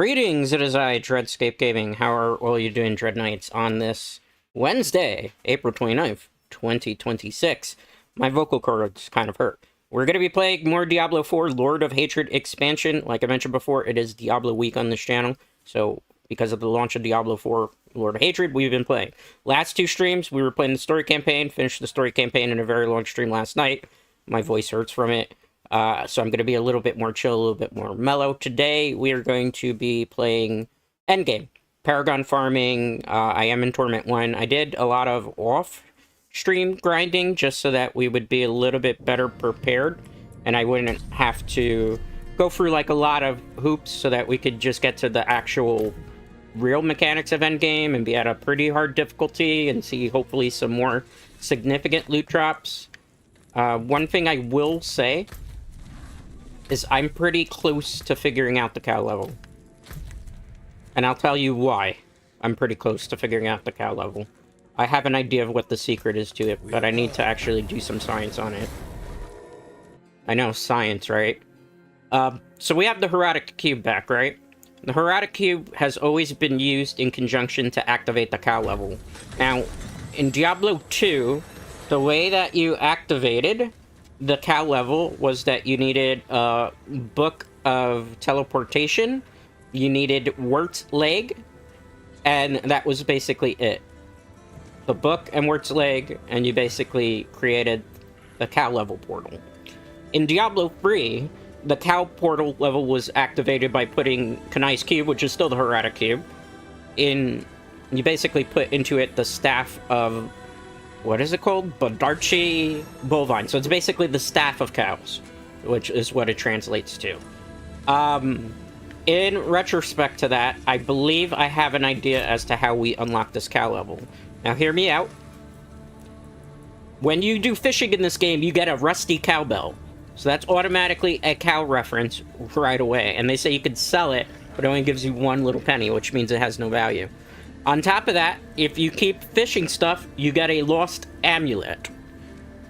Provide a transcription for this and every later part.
Greetings, it is I, Dreadscape Gaming. How are all you doing, Dreadknights, on this Wednesday, April 29th, 2026? My vocal cords kind of hurt. We're going to be playing more Diablo IV Lord of Hatred expansion. Like I mentioned before, it is Diablo week on this channel, so because of the launch of Diablo IV Lord of Hatred, we've been playing. Last two streams, we were playing the story campaign, finished the story campaign in a very long stream last night. My voice hurts from it. So I'm going to be a little bit more chill, a little bit more mellow. Today, we are going to be playing Endgame. Paragon farming. I am in Torment 1. I did a lot of off-stream grinding just so that we would be a little bit better prepared. And I wouldn't have to go through like a lot of hoops so that we could just get to the actual real mechanics of Endgame and be at a pretty hard difficulty and see hopefully some more significant loot drops. One thing I will say is I'm pretty close to figuring out the cow level. And I'll tell you why I'm pretty close to figuring out the cow level. I have an idea of what the secret is to it, but I need to actually do some science on it. I know, science, right? So we have the Heroic Cube back, right? The Heroic Cube has always been used in conjunction to activate the cow level. Now, in Diablo 2, the way that you activated the cow level was that you needed a Book of Teleportation, you needed Wirt's Leg, and that was basically it. The book and Wirt's Leg, and you basically created the cow level portal. In Diablo 3, the cow portal level was activated by putting Kanai's Cube, which is still the Heroic Cube, in. You basically put into it the Staff of, what is it called? Badarchi Bovine. So it's basically the Staff of Cows, which is what it translates to. In retrospect to that, I believe I have an idea as to how we unlock this cow level. Now, hear me out. When you do fishing in this game, you get a rusty cowbell. So that's automatically a cow reference right away. And they say you could sell it, but it only gives you one little penny, which means it has no value. On top of that, if you keep fishing stuff, you get a lost amulet.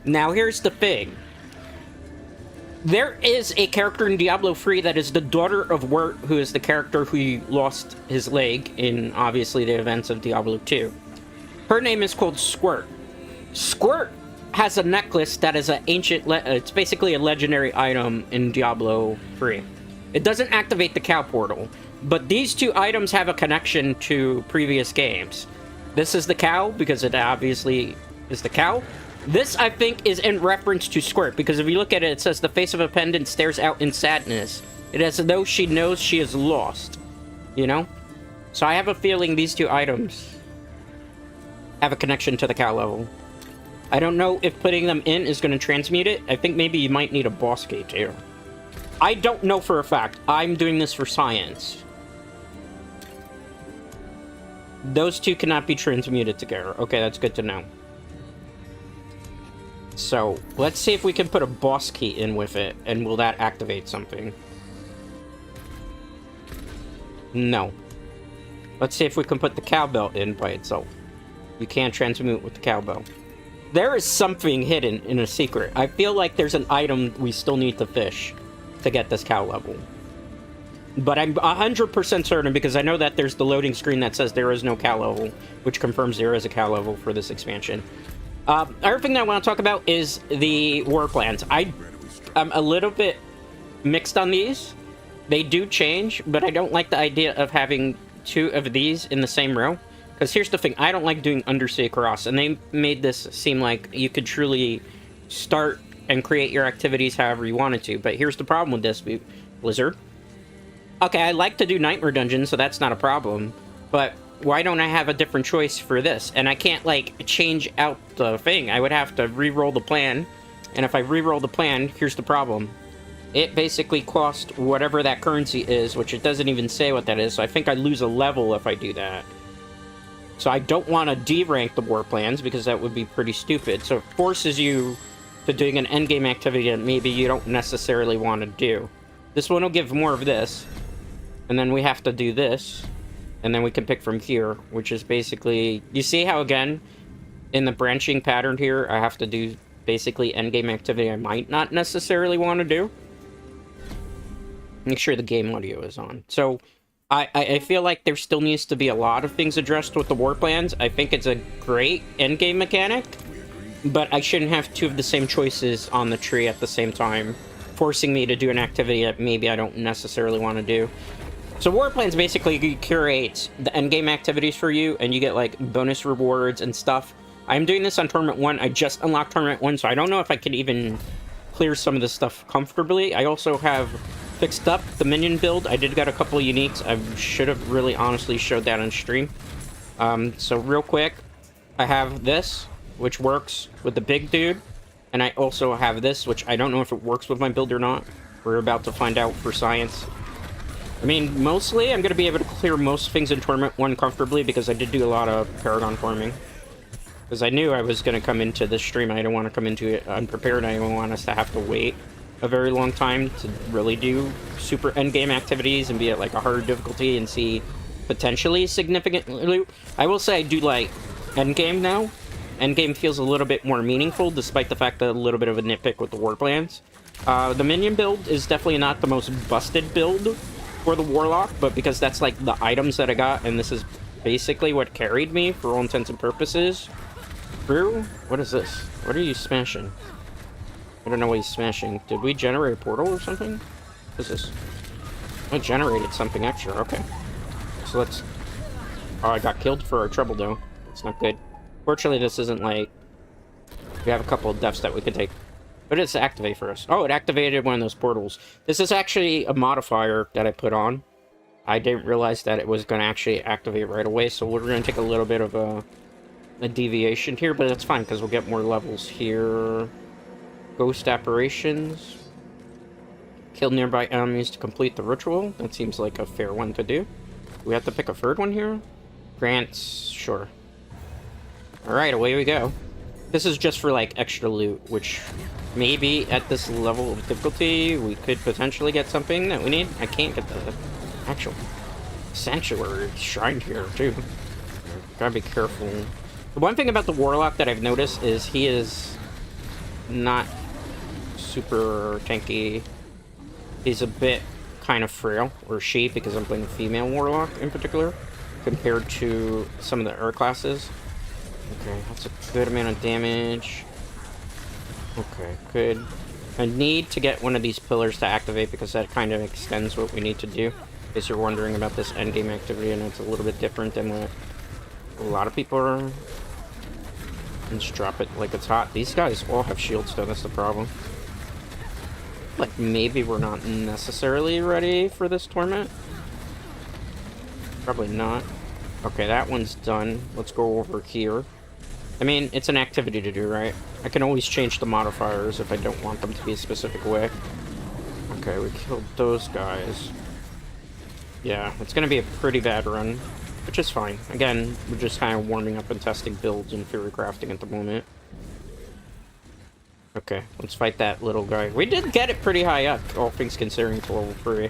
Now, here's the thing. There is a character in Diablo 3 that is the daughter of Wirt, who is the character who lost his leg in, obviously, the events of Diablo 2. Her name is called Squirt. Squirt has a necklace that is an ancient... it's basically a legendary item in Diablo 3. It doesn't activate the cow portal, but these two items have a connection to previous games. This is the cow, because it obviously is the cow. This, I think, is in reference to Squirt, because if you look at it, it says, the face of a pendant stares out in sadness. It is as though she knows she is lost. You know? So I have a feeling these two items have a connection to the cow level. I don't know if putting them in is going to transmute it. I think maybe you might need a boss gate here. I don't know for a fact. I'm doing this for science. Those two cannot be transmuted together. Okay, that's good to know. So, let's see if we can put a boss key in with it, and will that activate something? No. Let's see if we can put the cowbell in by itself. You can't transmute with the cowbell. There is something hidden in a secret. I feel like there's an item we still need to fish to get this cow level. But I'm 100% certain, because I know that there's the loading screen that says there is no cow level, which confirms there is a cow level for this expansion. Other thing that I want to talk about is the war plans. I'm a little bit mixed on these. They do change, but I don't like the idea of having two of these in the same row. Because here's the thing, I don't like doing Undersea Cross, and they made this seem like you could truly start and create your activities however you wanted to. But here's the problem with this, Blizzard. Okay, I like to do Nightmare Dungeons, so that's not a problem. But why don't I have a different choice for this? And I can't, like, change out the thing. I would have to re-roll the plan. And if I re-roll the plan, here's the problem. It basically costs whatever that currency is, which it doesn't even say what that is. So I think I lose a level if I do that. So I don't want to D-rank the war plans, because that would be pretty stupid. So it forces you to doing an endgame activity that maybe you don't necessarily want to do. This one will give more of this. And then we have to do this. And then we can pick from here, which is basically... You see how, again, in the branching pattern here, I have to do basically endgame activity I might not necessarily want to do? Make sure the game audio is on. So, I feel like there still needs to be a lot of things addressed with the war plans. I think it's a great endgame mechanic, but I shouldn't have two of the same choices on the tree at the same time, forcing me to do an activity that maybe I don't necessarily want to do. So war plans basically curate the endgame activities for you, and you get like bonus rewards and stuff. I'm doing this on Tournament 1. I just unlocked Tournament 1, so I don't know if I can even clear some of this stuff comfortably. I also have fixed up the minion build. I did get a couple of uniques. I should have really honestly showed that on stream. So real quick, I have this, which works with the big dude. And I also have this, which I don't know if it works with my build or not. We're about to find out for science. I mean, mostly I'm going to be able to clear most things in Tournament 1 comfortably because I did do a lot of Paragon farming. Because I knew I was going to come into this stream. I didn't want to come into it unprepared. I didn't want us to have to wait a very long time to really do super endgame activities and be at like a harder difficulty and see potentially significant loot. I will say I do like endgame now. Endgame feels a little bit more meaningful, despite the fact that a little bit of a nitpick with the war plans. The minion build is definitely not the most busted build for the Warlock, but because that's like the items that I got, and this is basically what carried me for all intents and purposes. Through? What is this? What are you smashing? I don't know what he's smashing. Did we generate a portal or something? What is this? I generated something extra. Okay. So let's... Oh, I got killed for our trouble, though. That's not good. Fortunately, this isn't like... We have a couple of deaths that we could take. What does it activate for us? Oh, it activated one of those portals. This is actually a modifier that I put on. I didn't realize that it was going to actually activate right away, so we're going to take a little bit of a deviation here, but that's fine, because we'll get more levels here. Ghost apparitions. Kill nearby enemies to complete the ritual. That seems like a fair one to do. We have to pick a third one here? Grants, sure. Alright, away we go. This is just for like extra loot, which maybe at this level of difficulty we could potentially get something that we need. I can't get the actual sanctuary shrine here too. Gotta be careful. The one thing about the Warlock that I've noticed is he is not super tanky. He's a bit kind of frail, or she, because I'm playing a female Warlock in particular, compared to some of the other classes. Okay, that's a good amount of damage. Okay, good. I need to get one of these pillars to activate because that kind of extends what we need to do. In case you're wondering about this endgame activity, and it's a little bit different than what a lot of people are. Let's drop it like it's hot. These guys all have shields though, that's the problem. Like, maybe we're not necessarily ready for this tournament. Probably not. Okay, that one's done. Let's go over here. I mean, it's an activity to do, right? I can always change the modifiers if I don't want them to be a specific way. Okay, we killed those guys. Yeah, it's gonna be a pretty bad run, which is fine. Again, we're just kind of warming up and testing builds and theory crafting at the moment. Okay, let's fight that little guy. We did get it pretty high up, all things considering, to level 3.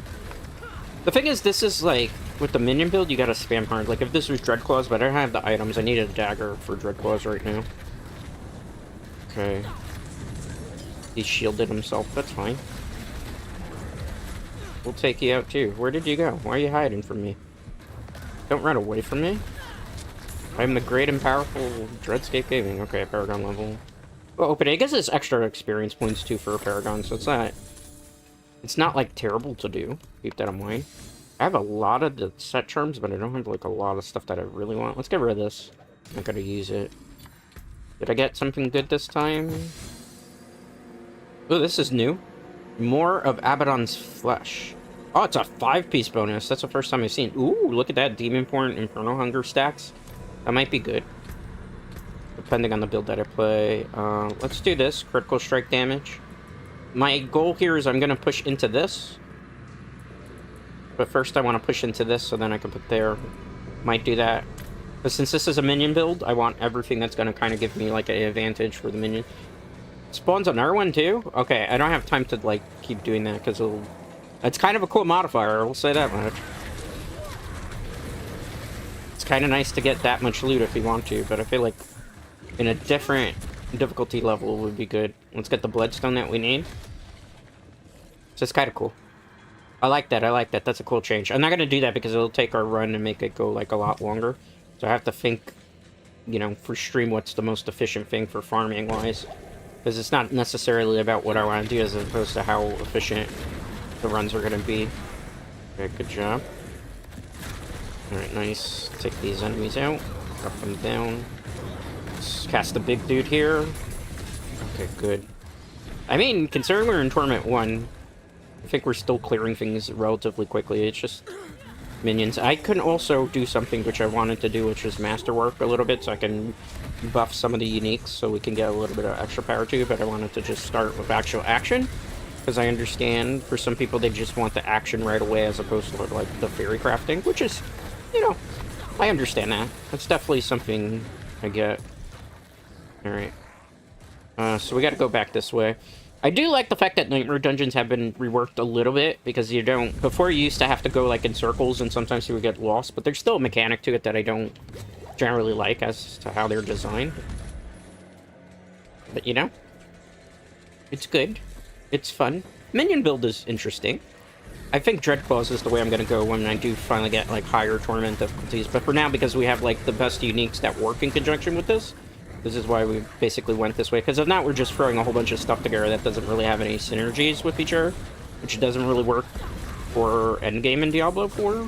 The thing is, this is like, with the minion build, you gotta spam hard. Like, if this was Dreadclaws, but I don't have the items, I need a dagger for Dreadclaws right now. Okay. He shielded himself, that's fine. We'll take you out too. Where did you go? Why are you hiding from me? Don't run away from me. I'm the great and powerful Dreadscape Gaming. Okay, Paragon level. Well, opening. I guess it's extra experience points too for a Paragon, so it's not like terrible to do. Keep that in mind. I have a lot of the set charms, but I don't have like a lot of stuff that I really want. Let's get rid of this. I'm not gonna use it. Did I get something good this time? Oh, this is new. More of Abaddon's flesh. Oh, it's a 5-piece bonus. That's the first time I've seen. Ooh, look at that. Demon Porn Infernal Hunger stacks. That might be good. Depending on the build that I play. Let's do this. Critical strike damage. My goal here is I'm going to push into this. But first I want to push into this so then I can put there. Might do that. But since this is a minion build, I want everything that's going to kind of give me like an advantage for the minion. Spawns another one too? Okay, I don't have time to like keep doing that because it's kind of a cool modifier, I will say that much. It's kind of nice to get that much loot if you want to, but I feel like in a different difficulty level would be good. Let's get the bloodstone that we need. So it's kind of cool. I like that, I like that. That's a cool change. I'm not gonna do that because it'll take our run and make it go, like, a lot longer. So I have to think, you know, for stream what's the most efficient thing for farming-wise. Because it's not necessarily about what I want to do as opposed to how efficient the runs are gonna be. Okay, good job. Alright, nice. Take these enemies out. Drop them down. Let's cast the big dude here. Okay, good. I mean, considering we're in Torment 1, I think we're still clearing things relatively quickly. It's just minions. I can also do something which I wanted to do, which is masterwork a little bit, so I can buff some of the uniques so we can get a little bit of extra power too, but I wanted to just start with actual action. Because I understand for some people they just want the action right away as opposed to like the fairy crafting, which is, you know, I understand that. That's definitely something I get. Alright. So we gotta go back this way. I do like the fact that Nightmare Dungeons have been reworked a little bit, because you don't... Before you used to have to go like in circles and sometimes you would get lost, but there's still a mechanic to it that I don't generally like as to how they're designed. But you know, it's good. It's fun. Minion build is interesting. I think Dreadclaws is the way I'm gonna go when I do finally get, like, higher Torment difficulties. But for now, because we have, like, the best uniques that work in conjunction with this is why we basically went this way. Because if not, we're just throwing a whole bunch of stuff together that doesn't really have any synergies with each other. Which doesn't really work for endgame in Diablo 4,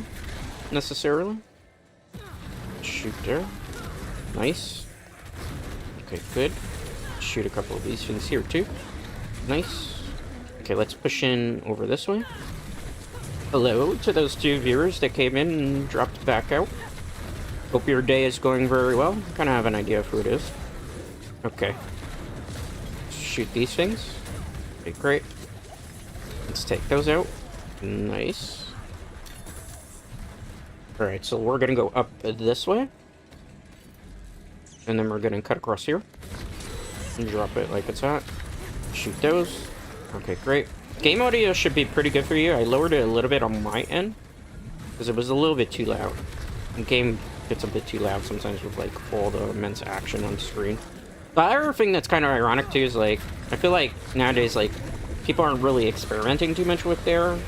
necessarily. Shoot there. Nice. Okay, good. Shoot a couple of these things here, too. Nice. Okay, let's push in over this way. Hello to those 2 viewers that came in and dropped back out. Hope your day is going very well. I kind of have an idea of who it is. Okay. Shoot these things. Okay, great. Let's take those out. Nice. Alright, so we're gonna go up this way. And then we're gonna cut across here. And drop it like it's hot. Shoot those. Okay, great. Game audio should be pretty good for you. I lowered it a little bit on my end, because it was a little bit too loud. The game gets a bit too loud sometimes with, like, all the immense action on screen. The other thing that's kind of ironic, too, is, like, I feel like nowadays, like, people aren't really experimenting too much with their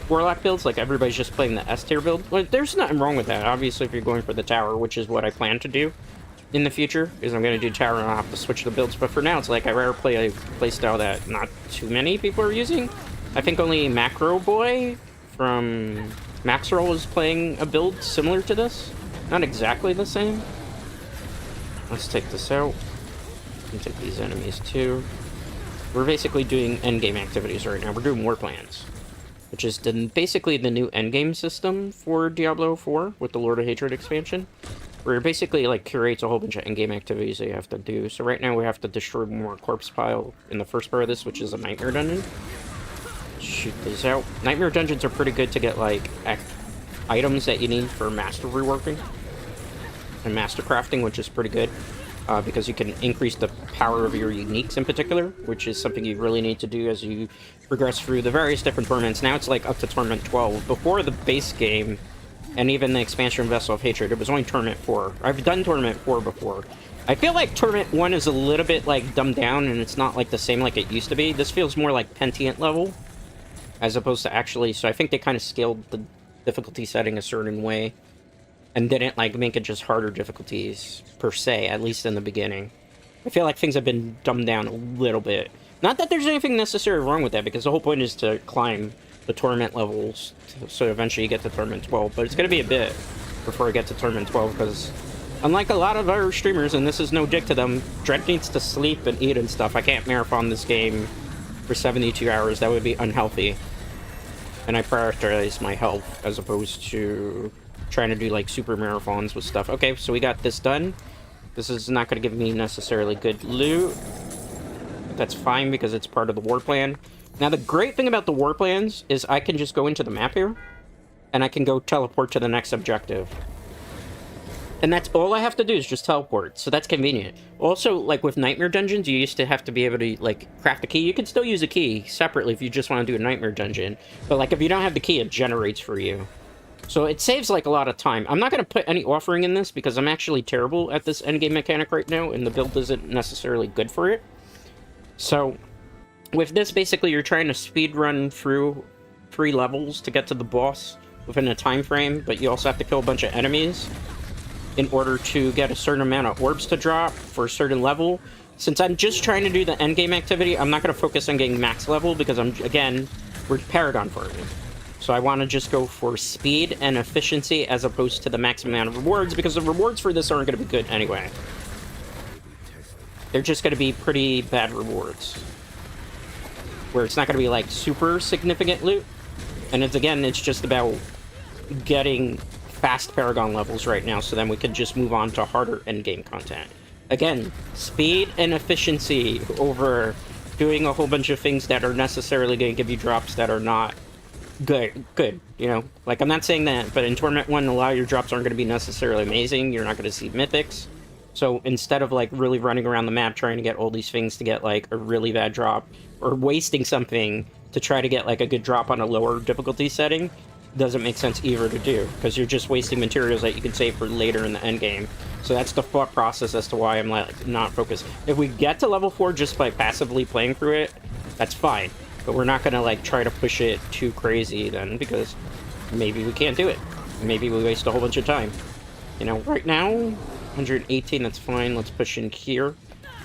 Warlock builds. Like, everybody's just playing the S tier build. Well, there's nothing wrong with that. Obviously, if you're going for the tower, which is what I plan to do in the future, is I'm going to do tower and I'll have to switch the builds. But for now, it's like I'd rather play a playstyle that not too many people are using. I think only Macro Boy from Maxroll is playing a build similar to this. Not exactly the same. Let's take this out. And take these enemies too. We're basically doing endgame activities right now. We're doing war plans, which is basically the new endgame system for Diablo 4 with the Lord of Hatred expansion, where it basically, like, curates a whole bunch of endgame activities that you have to do. So right now we have to destroy more corpse pile in the first part of this, which is a Nightmare Dungeon. Shoot these out. Nightmare Dungeons are pretty good to get, like, items that you need for master reworking and master crafting, which is pretty good. Because you can increase the power of your uniques in particular, which is something you really need to do as you progress through the various different torments. Now it's like up to Torment 12. Before the base game, and even the expansion Vessel of Hatred, it was only Torment 4. I've done Torment 4 before. I feel like Torment 1 is a little bit, like, dumbed down, and it's not, like, the same like it used to be. This feels more like Pentient level, as opposed to actually... So I think they kind of scaled the difficulty setting a certain way, and didn't, like, make it just harder difficulties, per se, at least in the beginning. I feel like things have been dumbed down a little bit. Not that there's anything necessarily wrong with that, because the whole point is to climb the Torment levels, so eventually you get to Torment 12, but it's going to be a bit before I get to Torment 12, because unlike a lot of other streamers, and this is no dick to them, Dread needs to sleep and eat and stuff. I can't marathon this game for 72 hours. That would be unhealthy. And I prioritize my health as opposed to trying to do, like, super marathons with stuff. Okay, so we got this done. This is not going to give me necessarily good loot. But that's fine because it's part of the war plan. Now, the great thing about the war plans is I can just go into the map here, and I can go teleport to the next objective. And that's all I have to do is just teleport, so that's convenient. Also, like with Nightmare Dungeons, you used to have to be able to, like, craft a key. You can still use a key separately if you just want to do a Nightmare Dungeon. But, like, if you don't have the key, it generates for you. So it saves, like, a lot of time. I'm not going to put any offering in this because I'm actually terrible at this endgame mechanic right now, and the build isn't necessarily good for it. So with this, basically, you're trying to speed run through 3 levels to get to the boss within a time frame, but you also have to kill a bunch of enemies in order to get a certain amount of orbs to drop for a certain level. Since I'm just trying to do the endgame activity, I'm not going to focus on getting max level because we're Paragon farming. So I want to just go for speed and efficiency as opposed to the maximum amount of rewards, because the rewards for this aren't going to be good anyway. They're just going to be pretty bad rewards, where it's not going to be like super significant loot. And it's just about getting fast Paragon levels right now, so then we can just move on to harder endgame content. Again, speed and efficiency over doing a whole bunch of things that are necessarily going to give you drops that are not good, you know? Like, I'm not saying that, but in Tournament 1, a lot of your drops aren't going to be necessarily amazing. You're not going to see mythics. So instead of, like, really running around the map trying to get all these things to get, like, a really bad drop, or wasting something to try to get, like, a good drop on a lower difficulty setting, doesn't make sense either to do, because you're just wasting materials that you can save for later in the end game. So that's the thought process as to why I'm, like, not focused. If we get to level 4 just by passively playing through it, that's fine. But we're not going to, like, try to push it too crazy then, because maybe we can't do it. Maybe we waste a whole bunch of time. You know, right now, 118, that's fine. Let's push in here.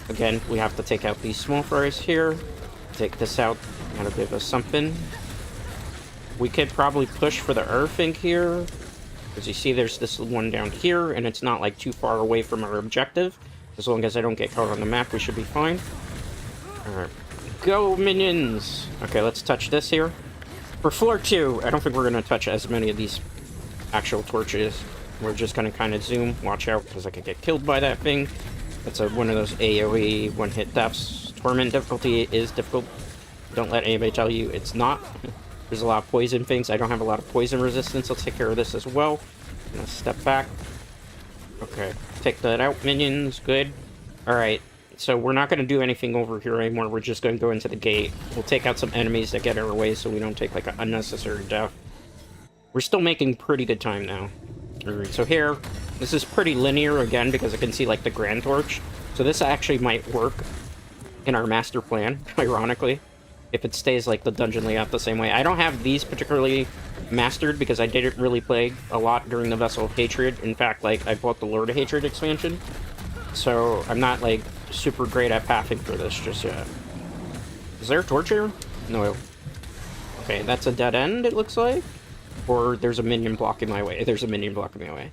Again, we have to take out these small fries here. Take this out. That'll give us something. We could probably push for the earthing here. As you see, there's this one down here, and it's not, like, too far away from our objective. As long as I don't get caught on the map, we should be fine. Alright. Go, minions! Okay, let's touch this here. For floor 2, I don't think we're going to touch as many of these actual torches. We're just going to kind of zoom. Watch out, because I could get killed by that thing. That's one of those AoE one-hit deaths. Torment difficulty is difficult. Don't let anybody tell you it's not. There's a lot of poison things. I don't have a lot of poison resistance. Let's take care of this as well. I'm going to step back. Okay, take that out, minions. Good. Alright. So we're not going to do anything over here anymore. We're just going to go into the gate. We'll take out some enemies that get in our way so we don't take, like, an unnecessary death. We're still making pretty good time now. Alright, so here, this is pretty linear, again, because I can see, like, the Grand Torch. So this actually might work in our master plan, ironically, if it stays, like, the dungeon layout the same way. I don't have these particularly mastered because I didn't really play a lot during the Vessel of Hatred. In fact, like, I bought the Lord of Hatred expansion. So I'm not, like, super great at pathing for this just yet. Is there a torch here? No. Okay, that's a dead end, it looks like. Or there's a minion blocking my way. There's a minion blocking my way.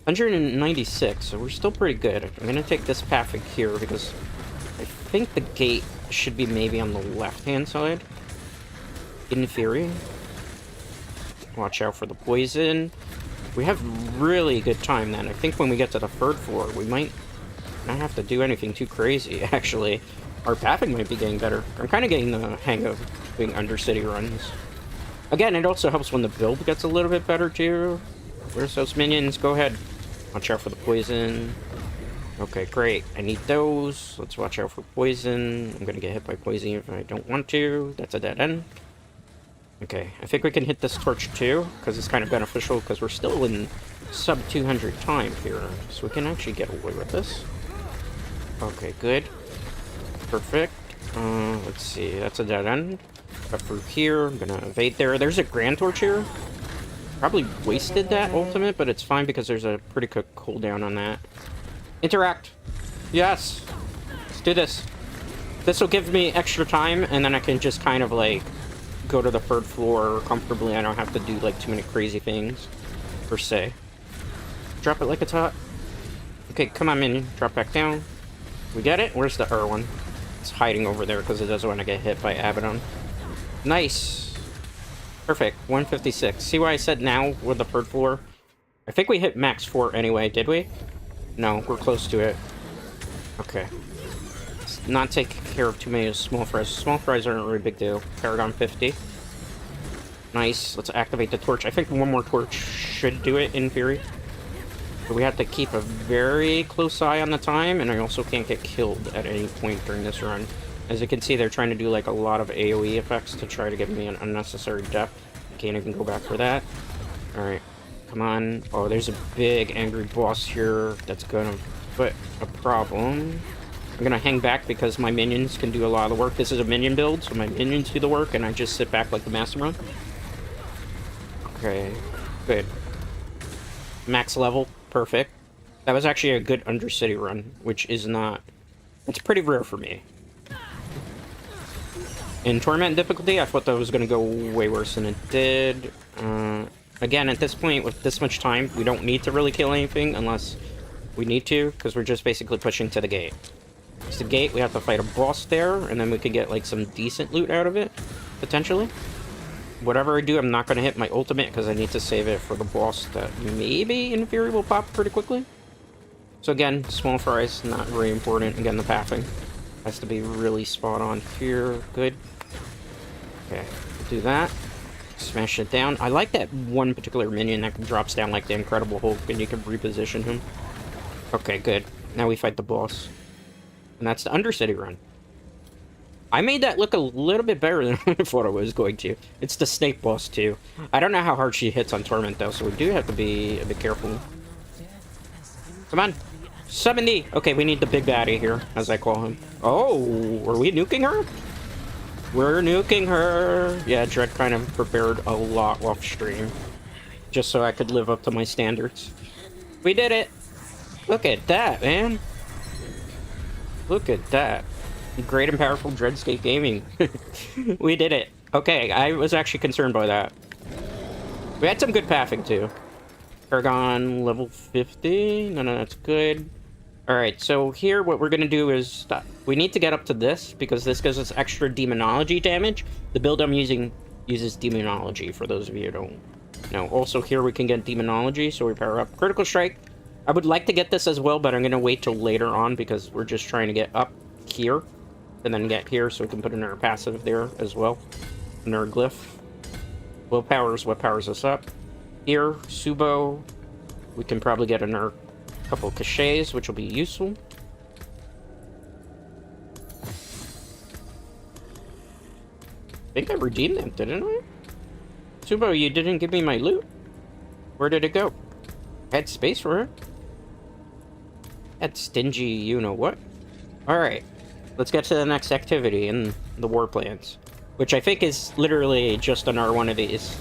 196, so we're still pretty good. I'm gonna take this pathing here because I think the gate should be maybe on the left-hand side. In theory. Watch out for the poison. We have really good time then. I think when we get to the 3rd floor, we might not have to do anything too crazy, actually. Our pathing might be getting better. I'm kind of getting the hang of doing Undercity runs. Again, it also helps when the build gets a little bit better, too. Where's those minions? Go ahead. Watch out for the poison. Okay, great. I need those. Let's watch out for poison. I'm gonna get hit by poison if I don't want to. That's a dead end. Okay, I think we can hit this torch, too, because it's kind of beneficial, because we're still in sub-200 time here. So we can actually get away with this. Okay, good. Perfect. Let's see. That's a dead end. Up through here. I'm gonna evade there. There's a Grand Torch here. Probably wasted that ultimate, but it's fine because there's a pretty quick cooldown on that. Interact. Yes. Let's do this. This will give me extra time, and then I can just kind of, like, go to the 3rd floor comfortably. I don't have to do, like, too many crazy things, per se. Drop it like it's hot. Okay, come on, minion. Drop back down. We get it? Where's the one? It's hiding over there because it doesn't want to get hit by Abaddon. Nice. Perfect. 156. See why I said now with the 3rd floor? I think we hit max 4 anyway, did we? No, we're close to it. Okay. Let's not take care of too many small fries. Small fries aren't a really big deal. Paragon 50. Nice. Let's activate the torch. I think one more torch should do it, in theory. But we have to keep a very close eye on the time, and I also can't get killed at any point during this run. As you can see, they're trying to do, like, a lot of AoE effects to try to give me an unnecessary death. Can't even go back for that. Alright. Come on. Oh, there's a big angry boss here that's gonna put a problem. I'm gonna hang back because my minions can do a lot of the work. This is a minion build, so my minions do the work, and I just sit back like the mastermind. Okay, good. Max level, perfect. That was actually a good Undercity run, which is not... It's pretty rare for me. In Torment difficulty, I thought that was going to go way worse than it did. Again, at this point, with this much time, we don't need to really kill anything unless we need to, because we're just basically pushing to the gate. It's the gate, we have to fight a boss there, and then we could get, like, some decent loot out of it, potentially. Whatever I do, I'm not going to hit my ultimate, because I need to save it for the boss that maybe, in theory, will pop pretty quickly. So again, small fries, not very important. Again, the pathing has to be really spot on here. Good. Okay, do that. Smash it down. I like that one particular minion that drops down like the Incredible Hulk, and you can reposition him. Okay, good. Now we fight the boss. And that's the Undercity run. I made that look a little bit better than I thought I was going to. It's the snake boss, too. I don't know how hard she hits on Torment, though, so we do have to be a bit careful. Come on. 70! Okay, we need the big baddie here, as I call him. Oh, are we nuking her? We're nuking her! Yeah, Dread kind of prepared a lot off stream. Just so I could live up to my standards. We did it! Look at that, man! Look at that. Great and powerful Dreadscape Gaming. We did it. Okay, I was actually concerned by that. We had some good pathing, too. Paragon level 50. No, that's good. Alright, so here what we're going to do is... we need to get up to this, because this gives us extra demonology damage. The build I'm using uses demonology, for those of you who don't know. Also, here we can get demonology, so we power up. Critical Strike. I would like to get this as well, but I'm going to wait till later on, because we're just trying to get up here, and then get here, so we can put another passive there as well. Another glyph. Willpower is what powers us up. Here, Subo, we can probably get another couple of cachets, which will be useful. I think I redeemed them, didn't I? Subo, you didn't give me my loot. Where did it go? I had space for it. That stingy you-know-what. Alright, let's get to the next activity in the war plans, which I think is literally just another one of these.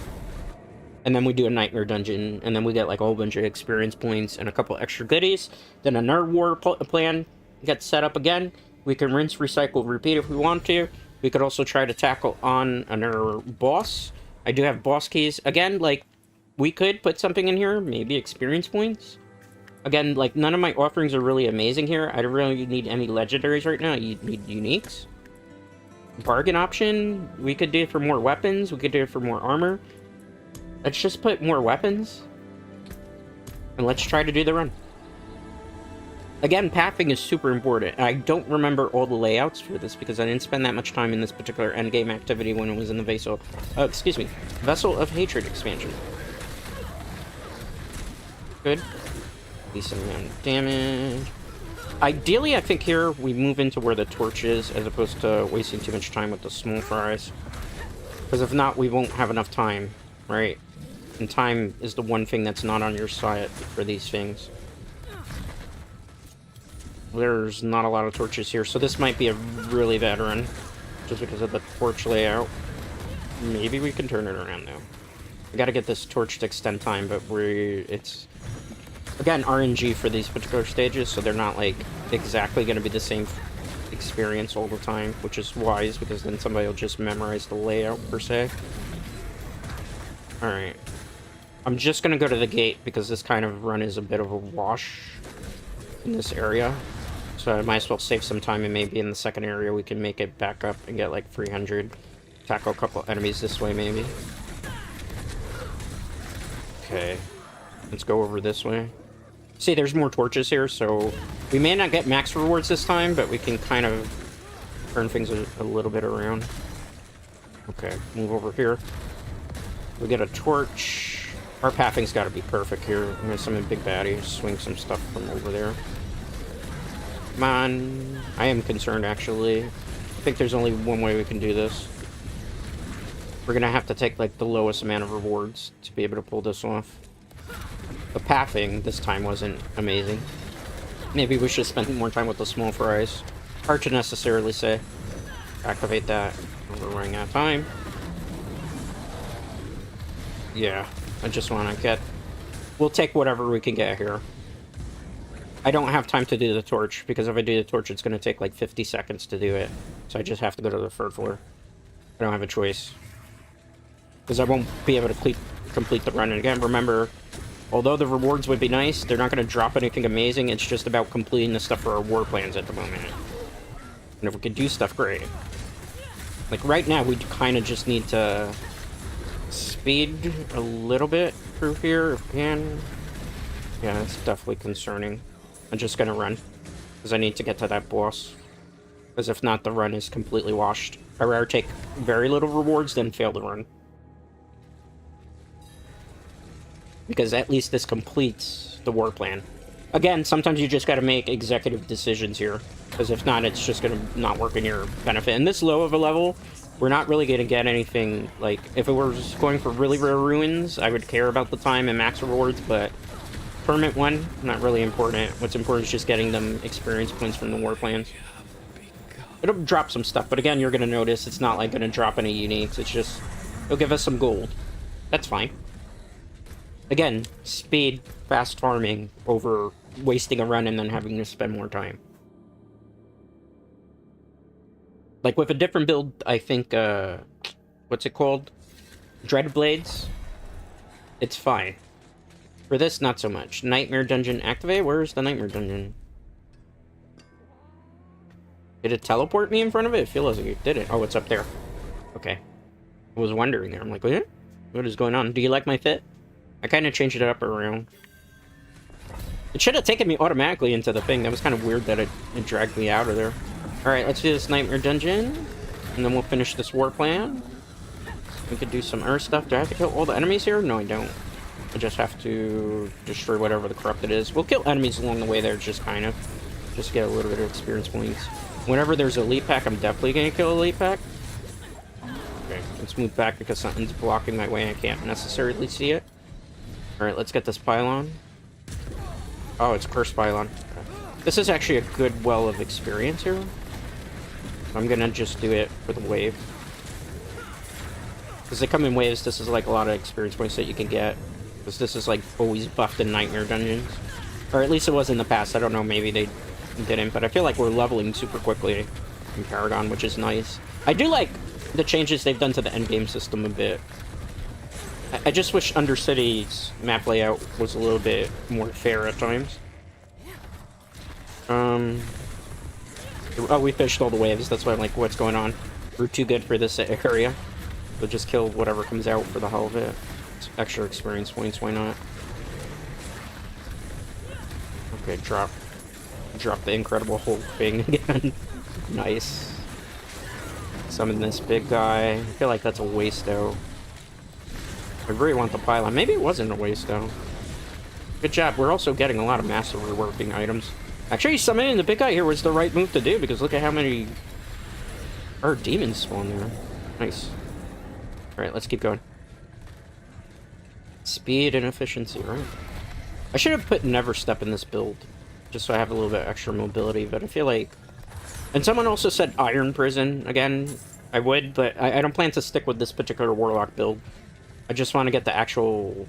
And then we do a nightmare dungeon, and then we get like a whole bunch of experience points and a couple extra goodies. Then another war plan gets set up again. We can rinse, recycle, repeat if we want to. We could also try to tackle on another boss. I do have boss keys. Again, like, we could put something in here, maybe experience points. Again, like, none of my offerings are really amazing here. I don't really need any legendaries right now. You need uniques. Bargain option, we could do it for more weapons. We could do it for more armor. Let's just put more weapons. And let's try to do the run. Again, pathing is super important. I don't remember all the layouts for this because I didn't spend that much time in this particular endgame activity when it was in the Vessel of Hatred expansion. Good. Decent amount of damage. Ideally, I think here we move into where the torch is as opposed to wasting too much time with the small fries. Because if not, we won't have enough time, right? And time is the one thing that's not on your side for these things. There's not a lot of torches here, so this might be a really bad run. Just because of the torch layout. Maybe we can turn it around, though. I gotta get this torch to extend time, but it's... Again, RNG for these particular stages, so they're not, like, exactly gonna be the same experience all the time, which is wise, because then somebody will just memorize the layout, per se. Alright. I'm just gonna go to the gate, because this kind of run is a bit of a wash in this area. So I might as well save some time, and maybe in the second area we can make it back up and get like 300. Tackle a couple enemies this way, maybe. Okay. Let's go over this way. See, there's more torches here, so we may not get max rewards this time, but we can kind of turn things a little bit around. Okay, move over here. We get a torch. Our pathing's got to be perfect here. I'm gonna summon Big Baddie, swing some stuff from over there. Come on. I am concerned, actually. I think there's only one way we can do this. We're gonna have to take, like, the lowest amount of rewards to be able to pull this off. The pathing this time wasn't amazing. Maybe we should spend more time with the small fries. Hard to necessarily say. Activate that. We're running out of time. Yeah. I just want to get... We'll take whatever we can get here. I don't have time to do the torch, because if I do the torch, it's going to take like 50 seconds to do it. So I just have to go to the 3rd floor. I don't have a choice. Because I won't be able to complete the run. And again, remember, although the rewards would be nice, they're not going to drop anything amazing. It's just about completing the stuff for our war plans at the moment. And if we could do stuff, great. Like, right now, we kind of just need to speed a little bit through here, if we can. Yeah, it's definitely concerning. I'm just gonna run, because I need to get to that boss. Because if not, the run is completely washed. I'd rather take very little rewards than fail the run. Because at least this completes the war plan. Again, sometimes you just gotta make executive decisions here. Because if not, it's just gonna not work in your benefit. And this low of a level, we're not really gonna get anything, like, if it was going for really rare ruins, I would care about the time and max rewards, but permit 1, not really important. What's important is just getting them experience points from the war plans. It'll drop some stuff, but again, you're gonna notice it's not like gonna drop any uniques, it's just, it'll give us some gold. That's fine. Again, speed, fast farming over wasting a run and then having to spend more time. Like, with a different build, I think, what's it called? Dreadblades? It's fine. For this, not so much. Nightmare Dungeon activate? Where's the Nightmare Dungeon? Did it teleport me in front of it? It feels like it didn't. Oh, it's up there. Okay. I was wondering there. I'm like, what is going on? Do you like my fit? I kind of changed it up around. It should have taken me automatically into the thing. That was kind of weird that it dragged me out of there. Alright, let's do this Nightmare Dungeon. And then we'll finish this war plan. We could do some Earth stuff. Do I have to kill all the enemies here? No, I don't. I just have to destroy whatever the corrupted is. We'll kill enemies along the way there, just kind of. Just get a little bit of experience points. Whenever there's a elite pack, I'm definitely going to kill a elite pack. Okay, let's move back because something's blocking my way and I can't necessarily see it. Alright, let's get this pylon. Oh, it's cursed pylon. Okay. This is actually a good well of experience here. I'm going to just do it for the wave. Because they come in waves, this is like a lot of experience points that you can get. Because this is like always buffed in Nightmare Dungeons. Or at least it was in the past. I don't know, maybe they didn't. But I feel like we're leveling super quickly in Paragon, which is nice. I do like the changes they've done to the endgame system a bit. I just wish Undercity's map layout was a little bit more fair at times. Oh, we fished all the waves. That's why I'm like, what's going on? We're too good for this area. We'll just kill whatever comes out for the hell of it. It's extra experience points, why not? Okay, drop the incredible Hulk thing again. Nice. Summon this big guy. I feel like that's a waste though. I really want the pylon. Maybe it wasn't a waste though. Good job. We're also getting a lot of massive reworking items. Actually, summoning the big guy here was the right move to do because look at how many demons spawn there. Nice. Alright, let's keep going. Speed and efficiency, right? I should have put Never Step in this build, just so I have a little bit extra mobility, but I feel like... And someone also said Iron Prison. Again, I would, but I don't plan to stick with this particular Warlock build. I just want to get the actual...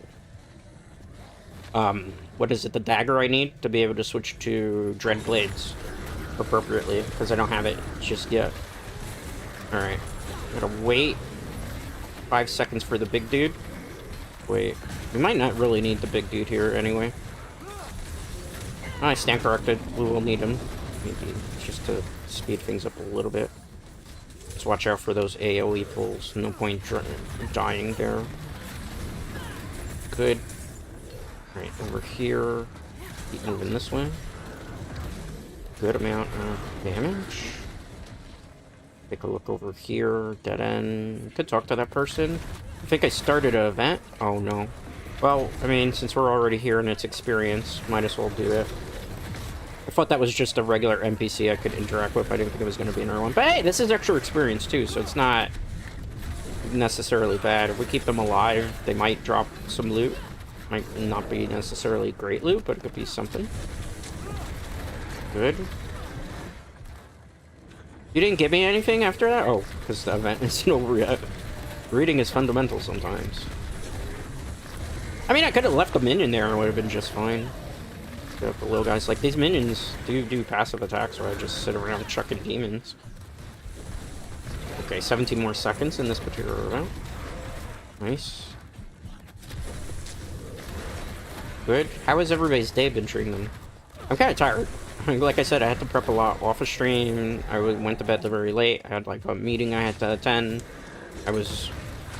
what is it? The dagger I need to be able to switch to Dreadblades appropriately, because I don't have it just yet. Alright. Gotta wait 5 seconds for the big dude. Wait. We might not really need the big dude here anyway. Oh, I stand corrected. We will need him. Maybe just to speed things up a little bit. Let's watch out for those AoE pulls. No point dying there. Good. Alright, over here. Keep moving this way. Good amount of damage. Take a look over here. Dead end. Could talk to that person. I think I started an event. Oh no. Well, I mean, since we're already here and it's experience, might as well do it. I thought that was just a regular NPC I could interact with. I didn't think it was going to be another one. But hey, this is extra experience too, so it's not necessarily bad. If we keep them alive, they might drop some loot. Might not be necessarily great loot, but it could be something. Good. You didn't give me anything after that? Oh, because the event isn't over yet. Reading is fundamental sometimes. I mean, I could have left the minion there and it would have been just fine. The little guys, like, these minions do passive attacks where I just sit around chucking demons. Okay, 17 more seconds in this particular round. Nice. Good. How has everybody's day been treating them? I'm kind of tired. Like I said, I had to prep a lot off of stream. I went to bed very late. I had like a meeting I had to attend. I was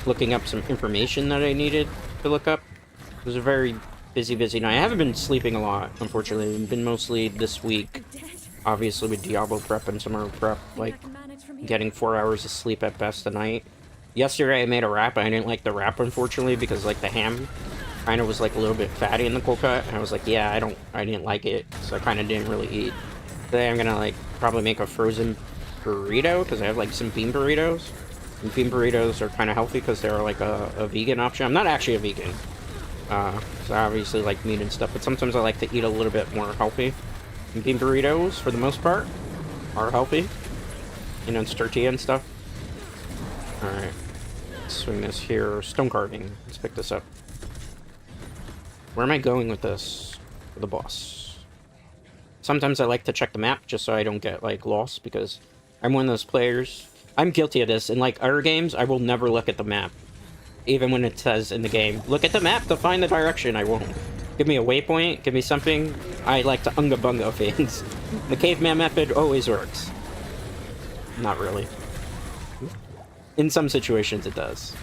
looking up some information that I needed to look up. It was a very busy night. I haven't been sleeping a lot, unfortunately. I've been mostly this week, obviously with Diablo prep and summer prep, like getting 4 hours of sleep at best a night. Yesterday I made a wrap. I didn't like the wrap, unfortunately, because like the ham kind of was like a little bit fatty in the cold cut. And I was like, yeah, I didn't like it, so I kind of didn't really eat. Today I'm gonna like probably make a frozen burrito because I have like some bean burritos. And bean burritos are kind of healthy because they're like a vegan option. I'm not actually a vegan. So I obviously like meat and stuff, but sometimes I like to eat a little bit more healthy. And bean burritos, for the most part, are healthy. You know, it's tortilla and stuff. Alright. Let's swing this here. Stone carving. Let's pick this up. Where am I going with this? For the boss. Sometimes I like to check the map just so I don't get, like, lost, because I'm one of those players. I'm guilty of this. In, like, other games, I will never look at the map. Even when it says in the game, look at the map to find the direction, I won't. Give me a waypoint, give me something. I like to unga-bunga things. The caveman method always works. Not really. In some situations it does.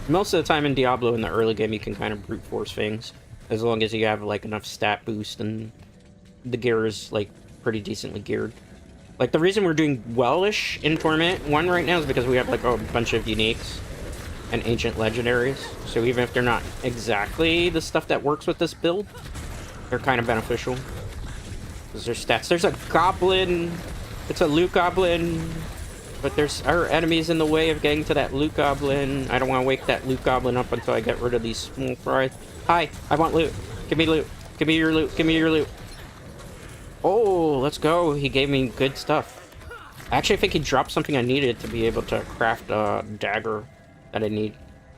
Most of the time in Diablo in the early game you can kind of brute force things. As long as you have like enough stat boost and the gear is like pretty decently geared. Like the reason we're doing well-ish in Torment 1 right now is because we have like a bunch of uniques and ancient legendaries, so even if they're not exactly the stuff that works with this build, they're kind of beneficial because their stats. There's a goblin. It's a loot goblin, but there's our enemies in the way of getting to that loot goblin. I don't want to wake that loot goblin up until I get rid of these small fries. Hi, I want loot. Give me loot. Give me your loot. Give me your loot. Oh, let's go. He gave me good stuff. Actually, I think he dropped something I needed to be able to craft a dagger that I need,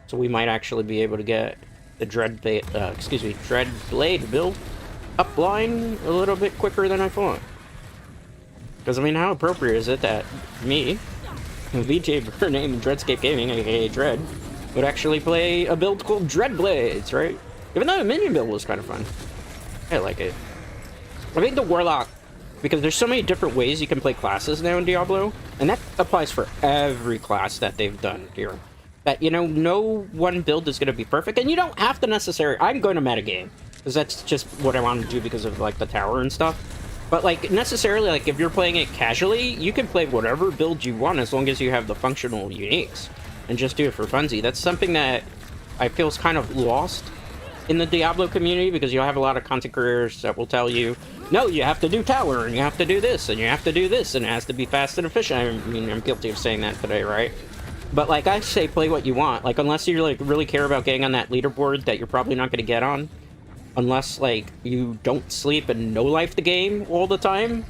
so we might actually be able to get the Dreadblade build upline a little bit quicker than I thought. Because I mean, how appropriate is it that me, VTuber named Dreadscape Gaming, aka Dread, would actually play a build called Dreadblades, right? Even though the minion build was kind of fun, I like it. I think the Warlock, because there's so many different ways you can play classes now in Diablo, and that applies for every class that they've done here. That, you know, no one build is going to be perfect, and you don't have to necessarily... I'm going to metagame, because that's just what I want to do because of, like, the tower and stuff. But, like, necessarily, like, if you're playing it casually, you can play whatever build you want as long as you have the functional uniques, and just do it for funsies. That's something that I feel is kind of lost in the Diablo community, because you'll have a lot of content creators that will tell you, no, you have to do tower, and you have to do this, and you have to do this, and it has to be fast and efficient. I mean, I'm guilty of saying that today, right? But, like, I say play what you want. Like, unless you, like, really care about getting on that leaderboard that you're probably not going to get on. Unless, like, you don't sleep and no-life the game all the time.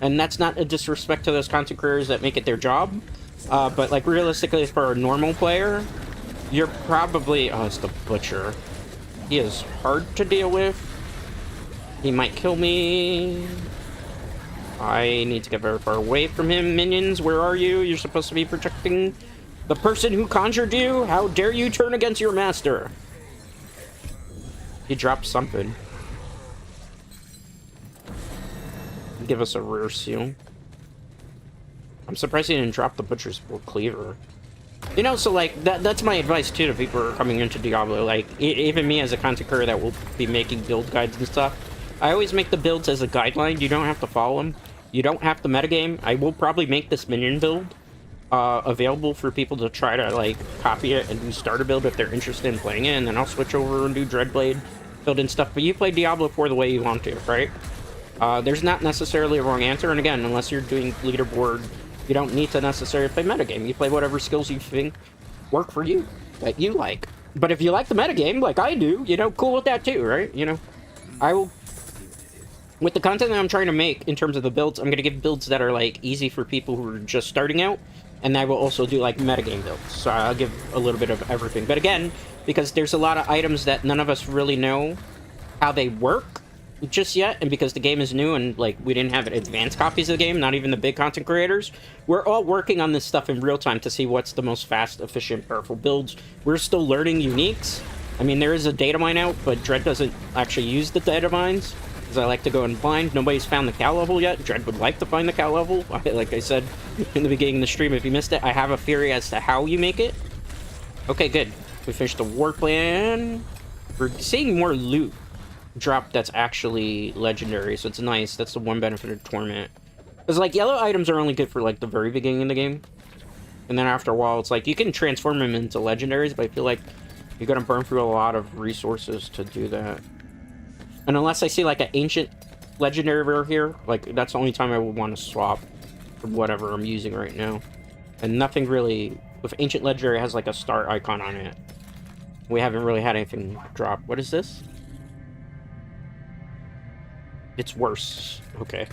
And that's not a disrespect to those content creators that make it their job. But, like, realistically, for a normal player, you're probably... Oh, it's the Butcher. He is hard to deal with. He might kill me. I need to get very far away from him. Minions, where are you? You're supposed to be protecting... the person who conjured you? How dare you turn against your master? He dropped something. Give us a rare seal. I'm surprised he didn't drop the Butcher's Cleaver. You know, so like, that's my advice too to people who are coming into Diablo. Like, even me as a content creator that will be making build guides and stuff, I always make the builds as a guideline. You don't have to follow them. You don't have to metagame. I will probably make this minion build available for people to try to like copy it and do starter build if they're interested in playing it, and then I'll switch over and do Dreadblade build and stuff. But you play Diablo 4 the way you want to, right? There's not necessarily a wrong answer, and again, unless you're doing leaderboard, you don't need to necessarily play metagame. You play whatever skills you think work for you, that you like. But if you like the metagame, like I do, you know, cool with that too, right? You know, I will... with the content that I'm trying to make in terms of the builds, I'm going to give builds that are like easy for people who are just starting out. And I will also do like metagame builds, so I'll give a little bit of everything. But again, because there's a lot of items that none of us really know how they work just yet, and because the game is new and like we didn't have advanced copies of the game, not even the big content creators, we're all working on this stuff in real time to see what's the most fast, efficient, powerful builds. We're still learning uniques. I mean, there is a data mine out, but Dread doesn't actually use the data mines, because I like to go in blind. Nobody's found the cow level yet. Dread would like to find the cow level. Like I said in the beginning of the stream, if you missed it, I have a theory as to how you make it. Okay, good. We finished the war plan. We're seeing more loot drop that's actually legendary, so it's nice. That's the one benefit of Torment. Because, like, yellow items are only good for, like, the very beginning of the game. And then after a while, it's like, you can transform them into legendaries, but I feel like you're gonna burn through a lot of resources to do that. And unless I see, like, an ancient legendary over here, like, that's the only time I would want to swap from whatever I'm using right now. And nothing really... With ancient legendary, it has, like, a star icon on it. We haven't really had anything drop. What is this? It's worse. Okay.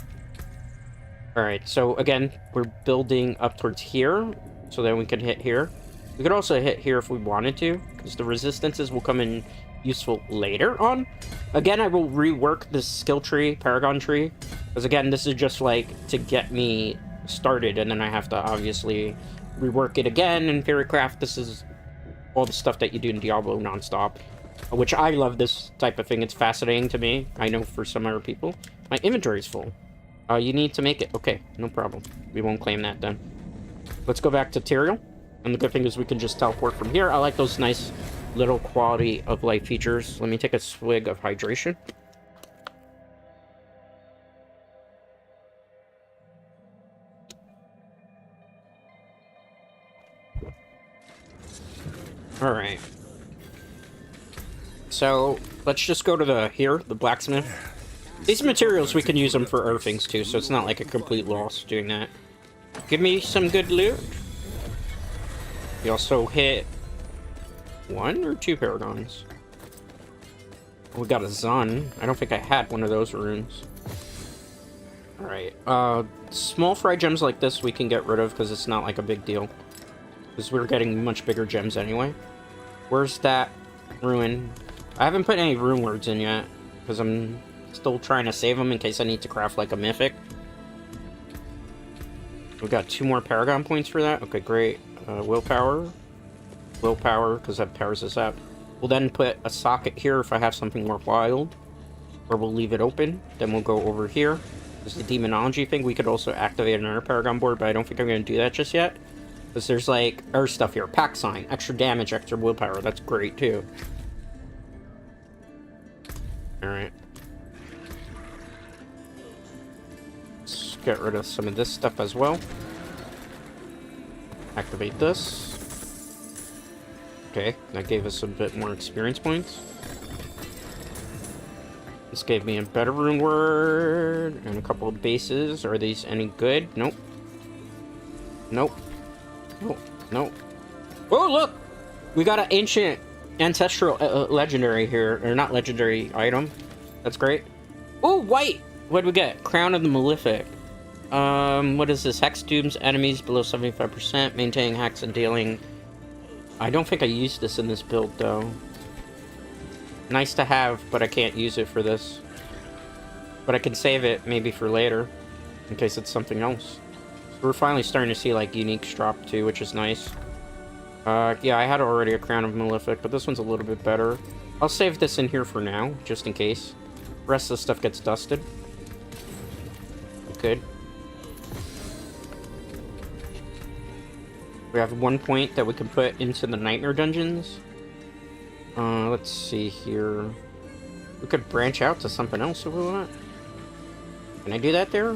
Alright, so again, we're building up towards here, so then we can hit here. We could also hit here if we wanted to, because the resistances will come in useful later on. Again, I will rework this skill tree, Paragon tree, because again, this is just like to get me started, and then I have to obviously rework it again in Fairycraft. This is all the stuff that you do in Diablo nonstop. Which I love this type of thing. It's fascinating to me. I know for some other people. My inventory is full. You need to make it. Okay, no problem. We won't claim that then. Let's go back to Tyrael. And the good thing is we can just teleport from here. I like those nice little quality of life features. Let me take a swig of hydration. Alright. So, let's just go to the blacksmith. These materials, we can use them for other things too, so it's not like a complete loss doing that. Give me some good loot. We also hit 1 or 2 paragons. We got a Zun. I don't think I had one of those runes. Alright, small fry gems like this we can get rid of because it's not like a big deal. Because we're getting much bigger gems anyway. Where's that ruin? I haven't put any rune words in yet, because I'm still trying to save them in case I need to craft like a mythic. We got 2 more paragon points for that. Okay, great. Willpower, because that powers us up. We'll then put a socket here if I have something more wild, or we'll leave it open. Then we'll go over here. There's the demonology thing. We could also activate another paragon board, but I don't think I'm going to do that just yet. Because there's like other stuff here. Pack sign, extra damage, extra willpower. That's great too. Alright. Let's get rid of some of this stuff as well. Activate this. Okay, that gave us a bit more experience points. This gave me a better rune word and a couple of bases. Are these any good? Nope. Nope. Nope. Nope. Oh, look! We got an ancient ancestral legendary here, or not legendary item. That's great. Oh, white! What do we get? Crown of the Malefic. What is this? Hex dooms enemies below 75%, maintaining hex and dealing. I don't think I used this in this build, though. Nice to have, but I can't use it for this. But I can save it, maybe for later, in case it's something else. We're finally starting to see, like, uniques drop, too, which is nice. Yeah, I had already a Crown of Malefic, but this one's a little bit better. I'll save this in here for now, just in case. The rest of the stuff gets dusted. Good. We have 1 point that we can put into the Nightmare Dungeons. Let's see here. We could branch out to something else if we want. Can I do that there?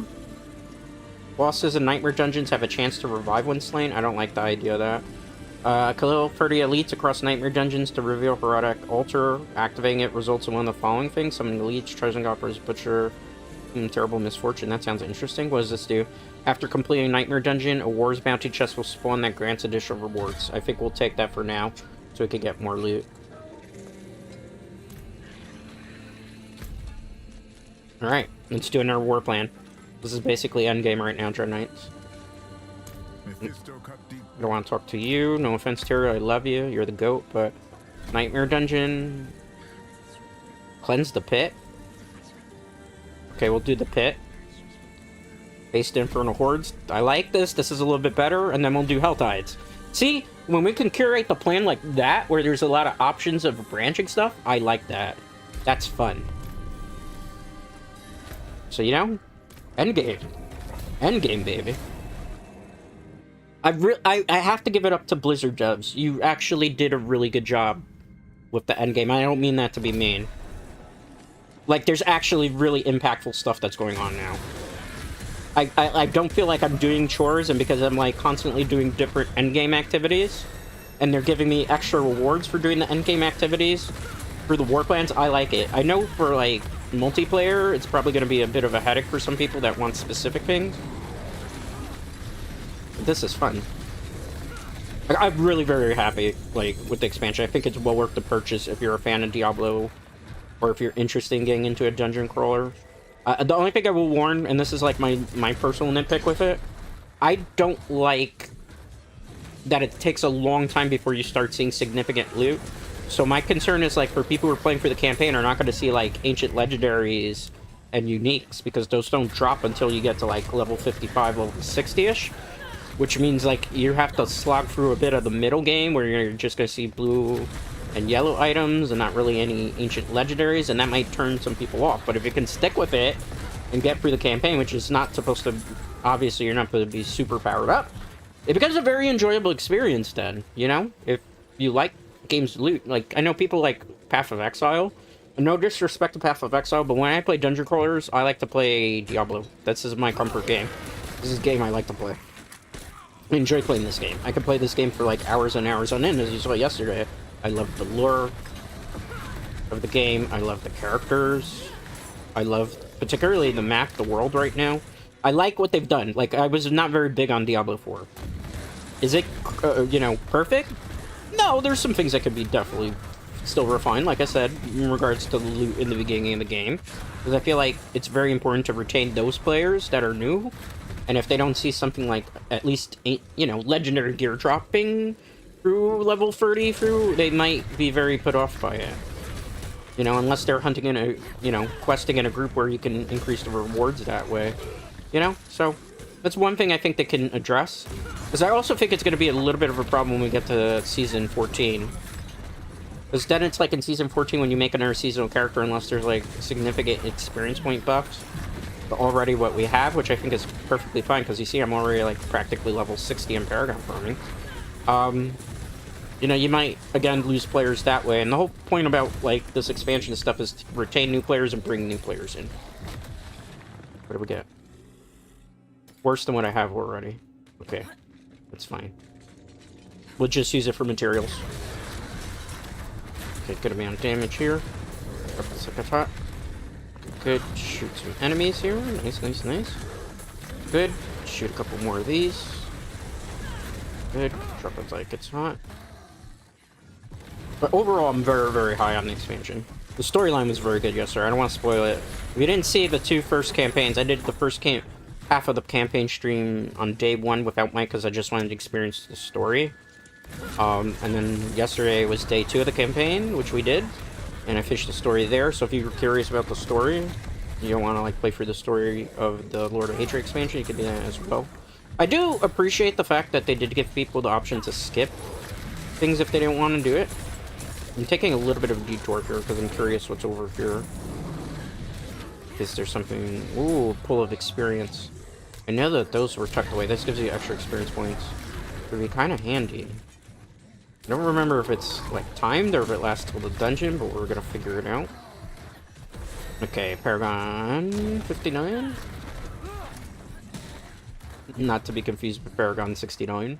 Bosses in Nightmare Dungeons have a chance to revive when slain. I don't like the idea of that. Kill 30 elites across Nightmare Dungeons to reveal Heroic Altar. Activating it results in one of the following things. Summoning elites, Chosen Goppers, Butcher, Terrible Misfortune. That sounds interesting. What does this do? After completing Nightmare Dungeon, a War's Bounty chest will spawn that grants additional rewards. I think we'll take that for now, so we can get more loot. Alright, let's do another war plan. This is basically endgame right now, Dreadknights. I don't want to talk to you. No offense, Terry. I love you. You're the GOAT, but Nightmare Dungeon. Cleanse the Pit. Okay, we'll do the Pit. Based Infernal Hordes. I like this. This is a little bit better. And then we'll do Hell Tides. See, when we can curate the plan like that, where there's a lot of options of branching stuff, I like that. That's fun. So, you know, endgame. Endgame, baby. I have to give it up to Blizzard devs. You actually did a really good job with the endgame. I don't mean that to be mean. Like, there's actually really impactful stuff that's going on now. I don't feel like I'm doing chores, and because I'm, like, constantly doing different endgame activities, and they're giving me extra rewards for doing the endgame activities for the war plans, I like it. I know for, like, multiplayer, it's probably going to be a bit of a headache for some people that want specific things. But this is fun. I'm really very happy, like, with the expansion. I think it's well worth the purchase if you're a fan of Diablo, or if you're interested in getting into a dungeon crawler. The only thing I will warn, and this is like my personal nitpick with it, I don't like that it takes a long time before you start seeing significant loot. So my concern is, like, for people who are playing for the campaign are not going to see, like, ancient legendaries and uniques, because those don't drop until you get to, like, level 55, level 60-ish. Which means, like, you have to slog through a bit of the middle game where you're just going to see blue and yellow items and not really any ancient legendaries, and that might turn some people off. But if you can stick with it and get through the campaign, which is not supposed to, obviously you're not supposed to be super powered up, it becomes a very enjoyable experience then, you know? If you like games loot. Like, I know people like Path of Exile. No disrespect to Path of Exile, but when I play dungeon crawlers, I like to play Diablo. This is my comfort game. This is a game I like to play. I enjoy playing this game. I could play this game for like hours and hours on end, as you saw yesterday. I love the lore of the game. I love the characters. I love particularly the map, the world right now. I like what they've done. Like, I was not very big on Diablo 4. Is it, you know, perfect? No, there's some things that could be definitely still refined, like I said, in regards to the loot in the beginning of the game. Because I feel like it's very important to retain those players that are new. And if they don't see something like, at least, you know, legendary gear dropping through level 30 through, they might be very put off by it. You know, unless they're hunting in a, you know, questing in a group where you can increase the rewards that way. You know, so that's one thing I think they can address. Because I also think it's going to be a little bit of a problem when we get to Season 14. Because then it's like in Season 14 when you make another seasonal character, unless there's like significant experience point buffs. But already what we have, which I think is perfectly fine, because you see I'm already like practically level 60 in Paragon farming. You know, you might, again, lose players that way. And the whole point about, like, this expansion stuff is to retain new players and bring new players in. What do we get? Worse than what I have already. Okay, that's fine. We'll just use it for materials. Okay, good amount of damage here. Drop the second shot. Good. Shoot some enemies here. Nice, nice, nice. Good. Shoot a couple more of these. Good. Drop it like it's hot. But overall, I'm very, very high on the expansion. The storyline was very good yesterday. I don't want to spoil it. If you didn't see the two first campaigns, I did the first half of the campaign stream on day one without Mike because I just wanted to experience the story. And then yesterday was day 2 of the campaign, which we did. And I finished the story there. So if you're curious about the story, you don't want to like play through the story of the Lord of Hatred expansion, you can do that as well. I do appreciate the fact that they did give people the option to skip things if they didn't want to do it. I'm taking a little bit of a detour here because I'm curious what's over here. Is there something... Ooh, pool of experience. I know that those were tucked away. This gives you extra experience points. It would be kind of handy. I don't remember if it's, like, timed or if it lasts till the dungeon, but we're gonna figure it out. Okay, Paragon 59. Not to be confused with Paragon 69.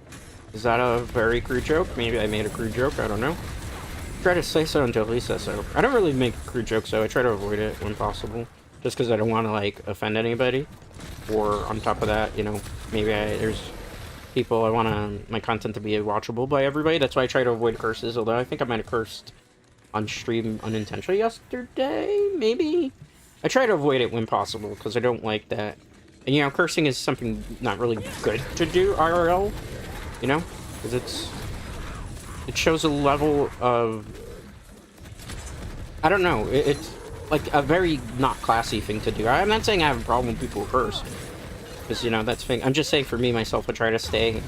Is that a very crude joke? Maybe I made a crude joke, I don't know. Try to say so until he says so. I don't really make crude jokes, though. I try to avoid it when possible. Just because I don't want to, like, offend anybody. Or, on top of that, you know, maybe there's people I want my content to be watchable by everybody. That's why I try to avoid curses, although I think I might have cursed on stream unintentionally yesterday, maybe? I try to avoid it when possible, because I don't like that. And, you know, cursing is something not really good to do, IRL, you know? Because it shows a level of I don't know. It's like a very not classy thing to do. I'm not saying I have a problem with people who curse, because, you know, that's thing. I'm just saying for me, myself, I try to stay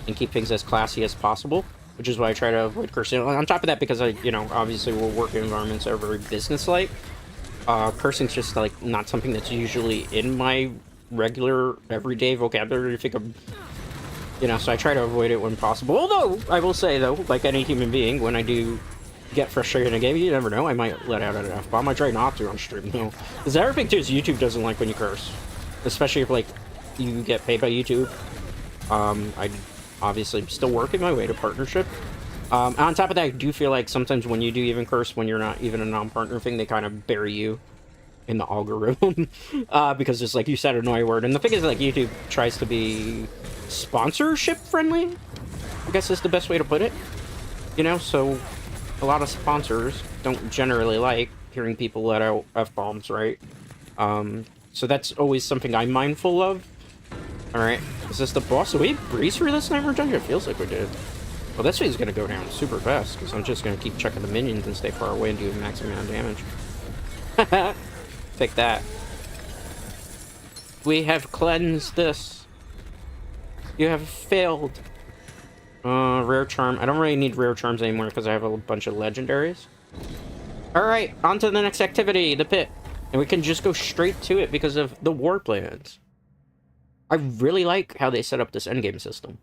and keep things as classy as possible, which is why I try to avoid cursing. On top of that, because I, you know, obviously we'll work in environments that are very business-like, cursing's just, like, not something that's usually in my regular, everyday vocabulary. I think I'm, you know, so I try to avoid it when possible. Although, I will say, though, like any human being, when I do get frustrated in a game, you never know, I might let out an F-bomb. I try not to on stream, though. Because the other thing, too, is YouTube doesn't like when you curse. Especially if, like, you get paid by YouTube. I obviously still working my way to partnership. On top of that, I do feel like sometimes when you do even curse, when you're not even a non-partner thing, they kind of bury you in the algorithm. Because it's like, you said a naughty word. And the thing is, like, YouTube tries to be sponsorship friendly, I guess is the best way to put it. You know, so a lot of sponsors don't generally like hearing people let out F-bombs, right? So that's always something I'm mindful of. Alright, is this the boss? Did we breeze through this Nightmare Dungeon? It feels like we did. Well, this thing's gonna go down super fast, because I'm just gonna keep checking the minions and stay far away and do a maximum amount of damage. Take that. We have cleansed this. You have failed. Rare charm. I don't really need rare charms anymore because I have a bunch of legendaries. Alright, on to the next activity, the pit. And we can just go straight to it because of the war plans. I really like how they set up this endgame system.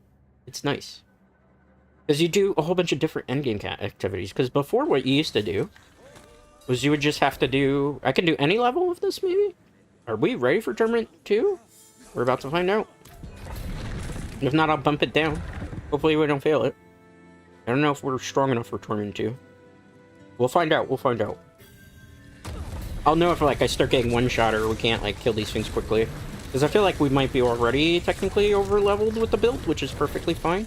It's nice. Because you do a whole bunch of different endgame activities. Because before, what you used to do was you would just have to do... I can do any level of this, maybe? Are we ready for Tournament 2? We're about to find out. If not, I'll bump it down. Hopefully we don't fail it. I don't know if we're strong enough for Tournament 2. We'll find out. We'll find out. I'll know if, like, I start getting one-shot or we can't, like, kill these things quickly. Because I feel like we might be already technically over-leveled with the build, which is perfectly fine.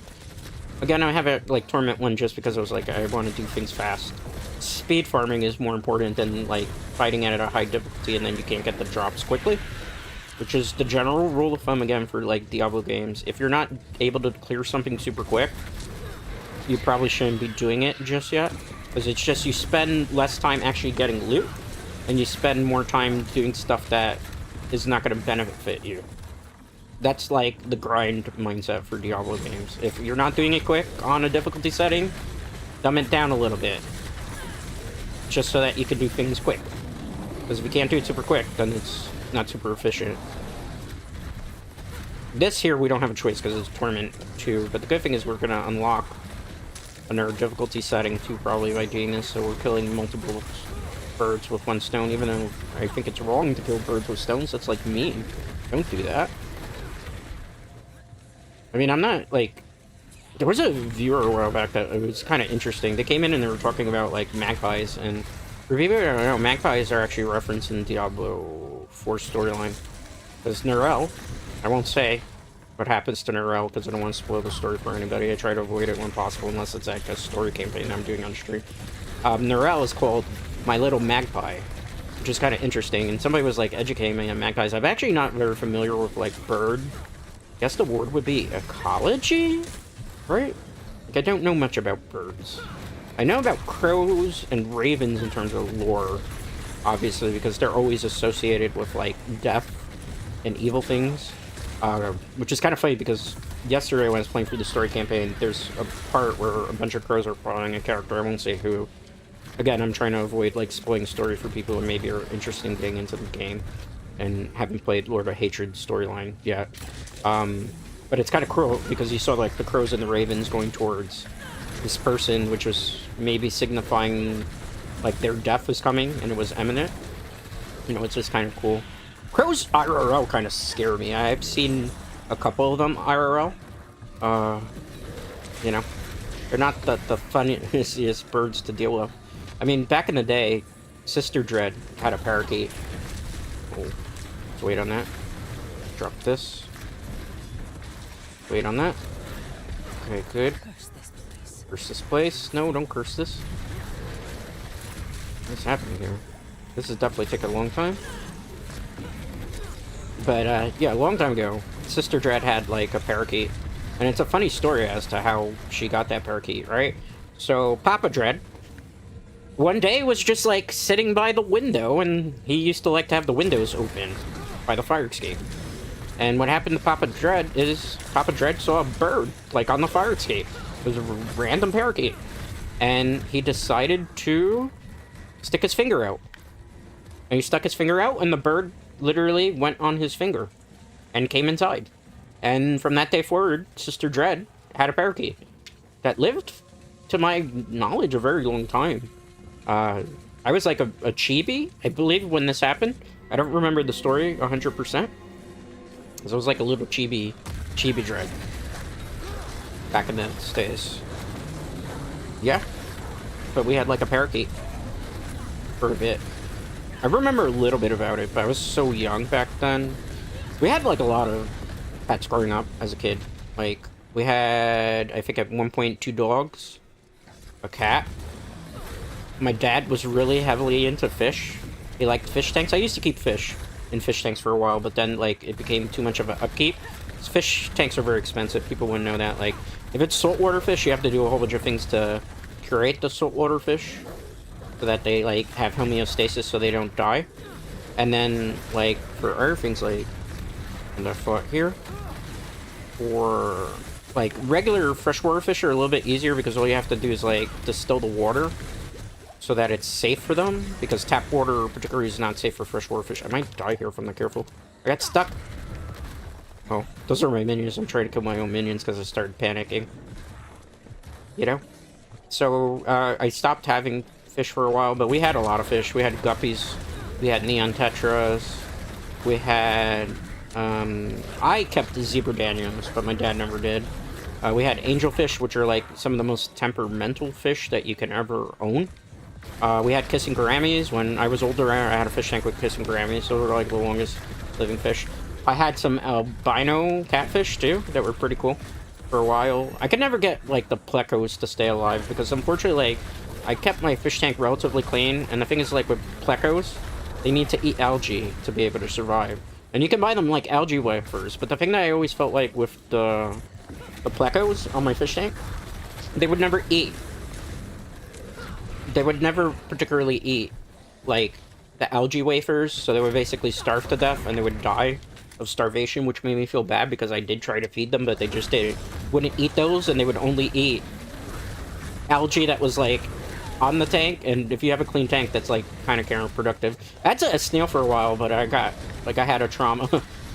Again, I have it, like, Torment 1 just because I was like, I want to do things fast. Speed farming is more important than, like, fighting at a high difficulty and then you can't get the drops quickly. Which is the general rule of thumb, again, for, like, Diablo games. If you're not able to clear something super quick, you probably shouldn't be doing it just yet. Because it's just you spend less time actually getting loot, and you spend more time doing stuff that is not going to benefit you. That's like the grind mindset for Diablo games. If you're not doing it quick on a difficulty setting, dumb it down a little bit. Just so that you can do things quick. Because if you can't do it super quick, then it's not super efficient. This here, we don't have a choice because it's Tournament 2. But the good thing is we're going to unlock another difficulty setting too, probably, by doing this. So we're killing multiple birds with one stone, even though I think it's wrong to kill birds with stones. That's, like, mean. Don't do that. I mean, I'm not, like... There was a viewer a while back that it was kind of interesting. They came in and they were talking about, like, magpies, and for people who don't know, magpies are actually referenced in Diablo 4 storyline. Because Narelle, I won't say what happens to Narelle because I don't want to spoil the story for anybody. I try to avoid it when possible unless it's like a story campaign I'm doing on stream. Narelle is called My Little Magpie, which is kind of interesting, and somebody was, like, educating me on magpies. I'm actually not very familiar with, like, bird. I guess the word would be ecology? Right? Like, I don't know much about birds. I know about crows and ravens in terms of lore, obviously, because they're always associated with, like, death and evil things. Which is kind of funny because yesterday when I was playing through the story campaign, there's a part where a bunch of crows are following a character, I won't say who. Again, I'm trying to avoid, like, spoiling story for people who maybe are interested in getting into the game and haven't played Lord of Hatred storyline yet. But it's kind of cruel because you saw, like, the crows and the ravens going towards this person, which was maybe signifying, like, their death was coming and it was imminent. You know, it's just kind of cool. Crows IRL kind of scare me. I've seen a couple of them IRL. You know, they're not the funniest birds to deal with. I mean, back in the day, Sister Dread had a parakeet. Oh, let's wait on that. Drop this. Wait on that. Okay, good. Curse this place. No, don't curse this. What's happening here? This is definitely taking a long time. But, yeah, a long time ago, Sister Dread had, like, a parakeet. And it's a funny story as to how she got that parakeet, right? So, Papa Dread one day was just like sitting by the window, and he used to like to have the windows open by the fire escape. And what happened to Papa Dread is Papa Dread saw a bird like on the fire escape. It was a random parakeet, and he decided to stick his finger out. And he stuck his finger out, and the bird literally went on his finger and came inside. And from that day forward, Sister Dread had a parakeet that lived, to my knowledge, a very long time. I was like a chibi, I believe, when this happened. I don't remember the story 100%. Because I was like a little chibi Dread back in those days. Yeah. But we had like a parakeet for a bit. I remember a little bit about it, but I was so young back then. We had like a lot of pets growing up as a kid. Like, we had, I think at one point, 2 dogs, a cat. My dad was really heavily into fish. He liked fish tanks. I used to keep fish in fish tanks for a while, but then like it became too much of an upkeep. Fish tanks are very expensive. People wouldn't know that. Like, if it's saltwater fish, you have to do a whole bunch of things to curate the saltwater fish so that they like have homeostasis so they don't die. And then like for other things like, and I thought here, for like regular freshwater fish are a little bit easier because all you have to do is like distill the water so that it's safe for them, because tap water particularly is not safe for freshwater fish. I might die here if I'm not careful. I got stuck. Oh, those are my minions. I'm trying to kill my own minions because I started panicking. You know? So, I stopped having fish for a while, but we had a lot of fish. We had guppies. We had neon tetras. We had, I kept the zebra danios, but my dad never did. We had angelfish, which are like some of the most temperamental fish that you can ever own. We had kissing gouramis. When I was older, I had a fish tank with kissing gouramis, so they were like the longest living fish. I had some albino catfish too that were pretty cool for a while. I could never get like the plecos to stay alive because unfortunately, like, I kept my fish tank relatively clean, and the thing is, like, with plecos, they need to eat algae to be able to survive. And you can buy them like algae wafers, but the thing that I always felt like with the plecos on my fish tank, they would never eat. They would never particularly eat like the algae wafers, so they would basically starve to death and they would die of starvation, which made me feel bad because I did try to feed them, but they just wouldn't eat those, and they would only eat algae that was like on the tank. And if you have a clean tank, that's like kind of counterproductive. I had a snail for a while, but I had a trauma,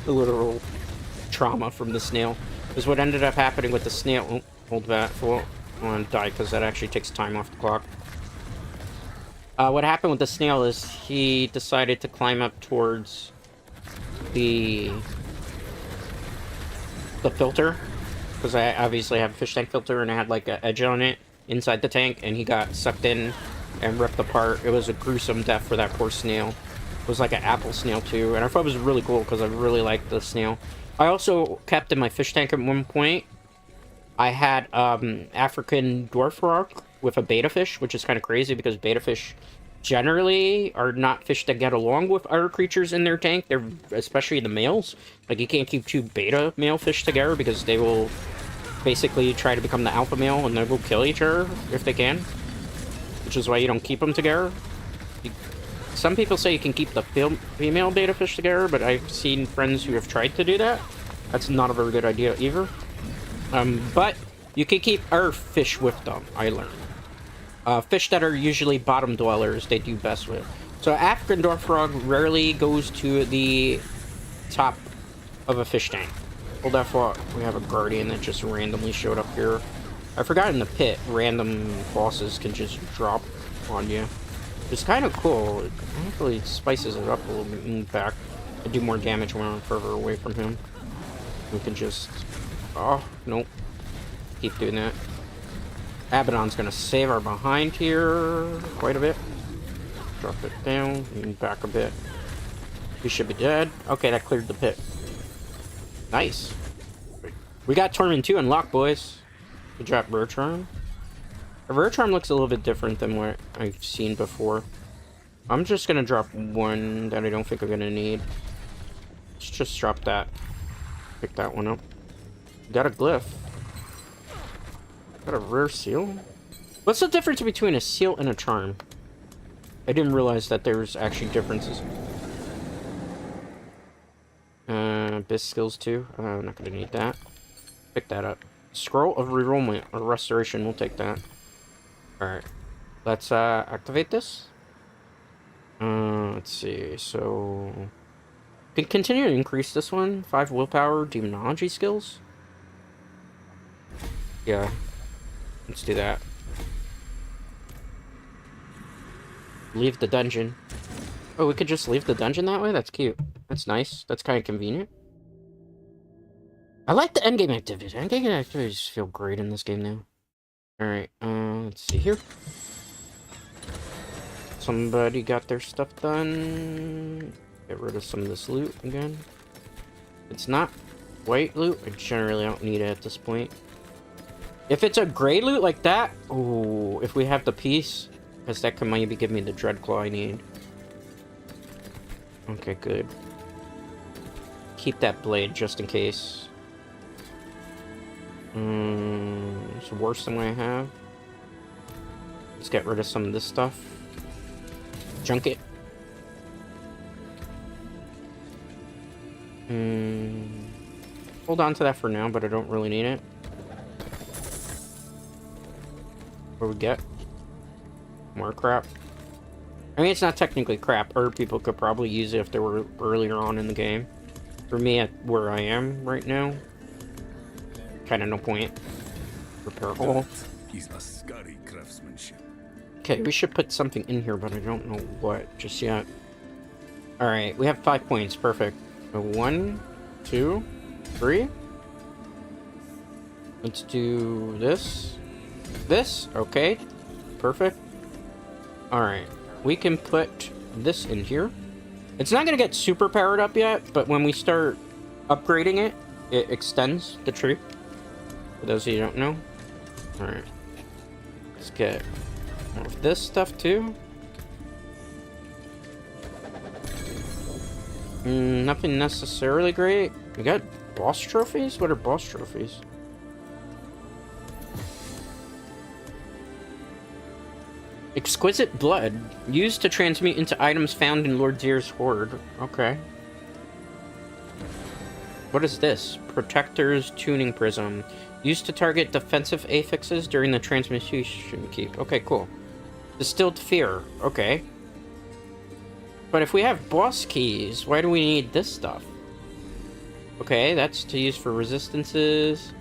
a literal trauma from the snail. Is what ended up happening with the snail. Oh, hold that for. I want to die because that actually takes time off the clock. What happened with the snail is he decided to climb up towards the filter, because I obviously have a fish tank filter and I had like an edge on it inside the tank, and he got sucked in and ripped apart. It was a gruesome death for that poor snail. It was like an apple snail too, and I thought it was really cool because I really liked the snail. I also kept in my fish tank at one point, I had African dwarf rock with a betta fish, which is kind of crazy because betta fish generally are not fish that get along with other creatures in their tank. They're, especially the males. Like, you can't keep 2 beta male fish together because they will basically try to become the alpha male and they will kill each other if they can. Which is why you don't keep them together. Some people say you can keep the female beta fish together, but I've seen friends who have tried to do that. That's not a very good idea either. But you can keep our fish with them, I learned. Fish that are usually bottom dwellers, they do best with. So African dwarf frog rarely goes to the top of a fish tank. Hold that thought. We have a guardian that just randomly showed up here. I forgot in the pit, random bosses can just drop on you. It's kind of cool. It actually spices it up a little bit. In fact, I do more damage when I'm further away from him. We can just... Oh, nope. Keep doing that. Abaddon's gonna save our behind here quite a bit. Drop it down and back a bit. He should be dead. Okay, that cleared the pit. Nice. We got Torment 2 unlocked, boys. Good job, Rare Charm. The Rare Charm looks a little bit different than what I've seen before. I'm just gonna drop one that I don't think I'm gonna need. Let's just drop that. Pick that one up. Got a glyph. Got a rare seal? What's the difference between a seal and a charm? I didn't realize that there's actually differences. Biz skills too. I'm not gonna need that. Pick that up. Scroll of Rerollment or Restoration, we'll take that. Alright. Let's activate this. Let's see, so... Can continue to increase this one. 5 willpower, demonology skills. Yeah. Let's do that. Leave the dungeon. Oh, we could just leave the dungeon that way? That's cute. That's nice. That's kind of convenient. I like the endgame activities. Endgame activities feel great in this game now. Alright, let's see here. Somebody got their stuff done. Get rid of some of this loot again. It's not white loot. I generally don't need it at this point. If it's a gray loot like that, oh, if we have the piece, because that can maybe give me the Dreadclaw I need. Okay, good. Keep that blade just in case. It's worse than what I have. Let's get rid of some of this stuff. Junk it. Hold on to that for now, but I don't really need it. What do we get? More crap. I mean, it's not technically crap, or people could probably use it if they were earlier on in the game. For me, at where I am right now, kind of no point. Repair hole. Okay, we should put something in here, but I don't know what just yet. Alright, we have 5 points. Perfect. 1, 2, 3. Let's do this. This. Okay. Perfect. Alright. We can put this in here. It's not going to get super powered up yet, but when we start upgrading it, it extends the tree. For those of you who don't know. Alright. Let's get more of this stuff too. Nothing necessarily great. We got boss trophies? What are boss trophies? Exquisite blood. Used to transmute into items found in Lord Zir's hoard. Okay. What is this? Protector's tuning prism. Used to target defensive affixes during the transmutation keep. Okay, cool. Distilled fear. Okay. But if we have boss keys, why do we need this stuff? Okay, that's to use for resistances.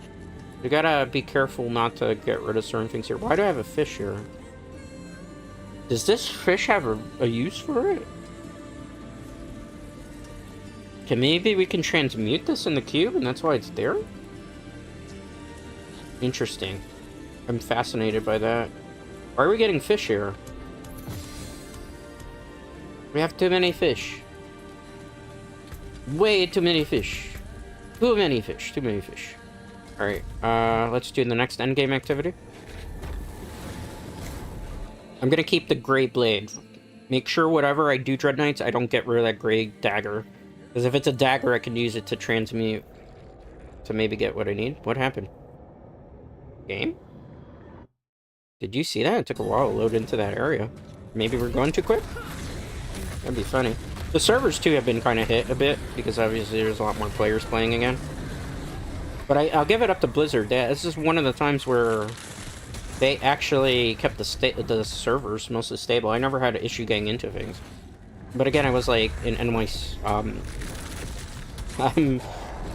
We gotta be careful not to get rid of certain things here. Why do I have a fish here? Does this fish have a use for it? Okay, maybe we can transmute this in the cube and that's why it's there? Interesting. I'm fascinated by that. Why are we getting fish here? We have too many fish. Way too many fish. Too many fish. Too many fish. Alright, let's do the next endgame activity. I'm gonna keep the gray blade. Make sure whatever I do Dreadknights, I don't get rid of that gray dagger. Because if it's a dagger, I can use it to transmute. To maybe get what I need. What happened? Game? Did you see that? It took a while to load into that area. Maybe we're going too quick? That'd be funny. The servers, too, have been kind of hit a bit, because obviously there's a lot more players playing again. But I'll give it up to Blizzard. This is one of the times where they actually kept the servers mostly stable. I never had an issue getting into things. But again, I was like in NYC. I'm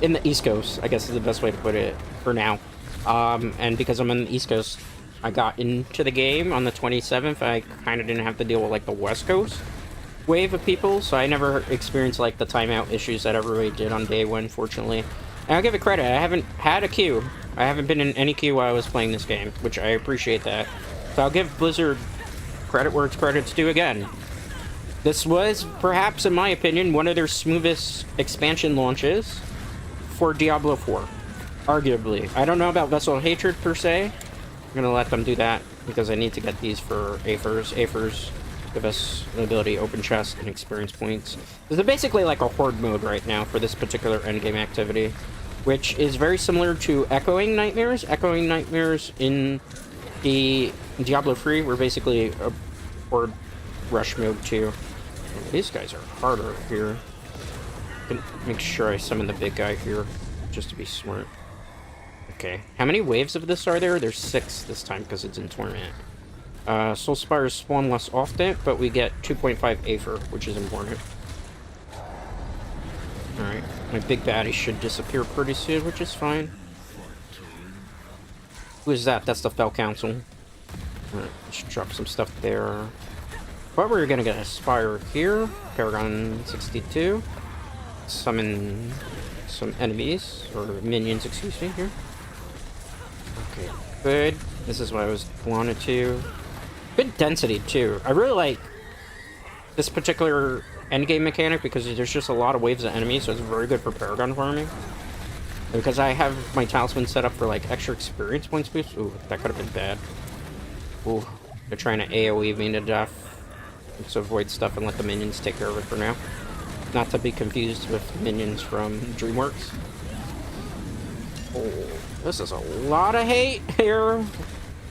in the East Coast, I guess is the best way to put it for now. And because I'm on the East Coast, I got into the game on the 27th. I kind of didn't have to deal with like the West Coast wave of people, so I never experienced like the timeout issues that everybody did on day one, fortunately. And I'll give it credit, I haven't had a queue. I haven't been in any queue while I was playing this game, which I appreciate that. So I'll give Blizzard credit where it's credit's due again. This was, perhaps in my opinion, one of their smoothest expansion launches for Diablo IV. Arguably. I don't know about Vessel of Hatred per se. I'm gonna let them do that because I need to get these for Aphers. Aphers give us the ability to open chests and experience points. This is basically like a horde mode right now for this particular endgame activity, which is very similar to Echoing Nightmares. Echoing Nightmares in the Diablo 3 were basically a horde rush mode too. These guys are harder here. Can make sure I summon the big guy here, just to be smart. Okay, how many waves of this are there? There's 6 this time because it's in Torment. Soul Spires spawn less often, but we get 2.5 Aether, which is important. Alright, my big baddie should disappear pretty soon, which is fine. Who is that? That's the Fell Council. Alright, let's drop some stuff there. But we're gonna get a Spire here. Paragon 62. Summon some enemies, or minions, excuse me, here. Okay, good. This is what I wanted to. Good density, too. I really like this particular endgame mechanic because there's just a lot of waves of enemies, so it's very good for Paragon farming. Because I have my talisman set up for, like, extra experience points boost. Ooh, that could have been bad. Ooh, they're trying to AoE me to death. Let's avoid stuff and let the minions take care of it for now. Not to be confused with minions from DreamWorks. Oh, this is a lot of hate here.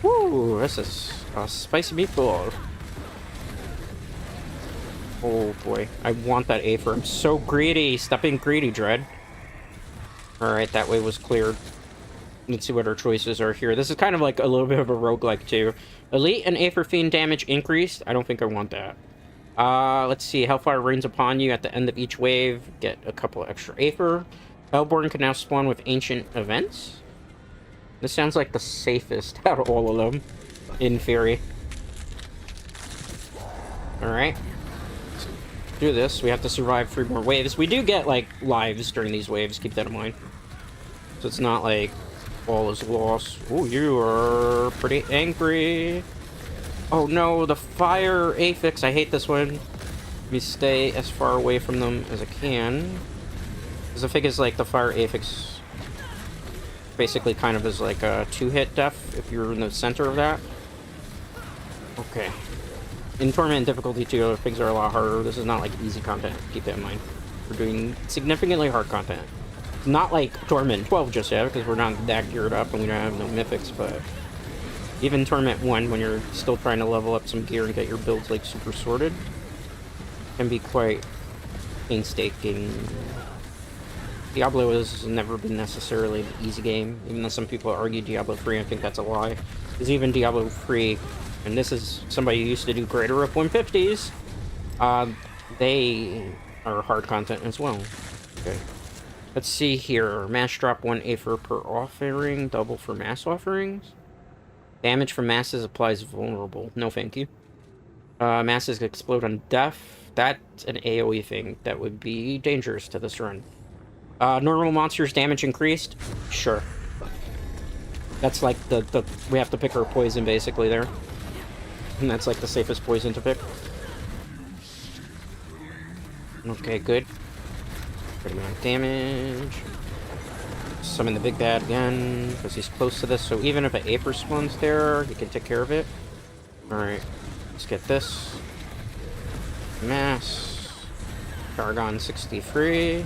Woo, this is a spicy meatball. Oh boy, I want that Aether. I'm so greedy. Stop being greedy, Dread. Alright, that way was cleared. Let's see what our choices are here. This is kind of like a little bit of a roguelike too. Elite and Aether Fiend damage increased. I don't think I want that. Let's see. Hellfire rains upon you at the end of each wave. Get a couple extra Aether. Hellborn can now spawn with ancient events. This sounds like the safest out of all of them, in theory. Alright. Do this. We have to survive 3 more waves. We do get, like, lives during these waves. Keep that in mind. So it's not like all is lost. Oh, you are pretty angry. Oh no, the fire affix. I hate this one. Let me stay as far away from them as I can. Because I think it's like the fire affix basically kind of is like a 2-hit death if you're in the center of that. Okay. In Torment difficulty 2, things are a lot harder. This is not like easy content. Keep that in mind. We're doing significantly hard content. Not like Torment 12 just yet, because we're not that geared up and we don't have no mythics, but even Torment 1, when you're still trying to level up some gear and get your builds like super sorted, can be quite painstaking. Diablo has never been necessarily an easy game, even though some people argue Diablo 3. I think that's a lie. Because even Diablo 3, and this is somebody who used to do greater up 150s, they are hard content as well. Okay. Let's see here. Mass drop 1 Aether per offering, double for mass offerings. Damage from masses applies vulnerable. No thank you. Masses explode on death. That's an AoE thing. That would be dangerous to this run. Normal monsters damage increased? Sure. That's like the we have to pick our poison basically there. And that's like the safest poison to pick. Okay, good. Pretty amount of damage. Summon the big bad again, because he's close to this, so even if an Aether spawns there, he can take care of it. Alright, let's get this. Mass. Paragon 63.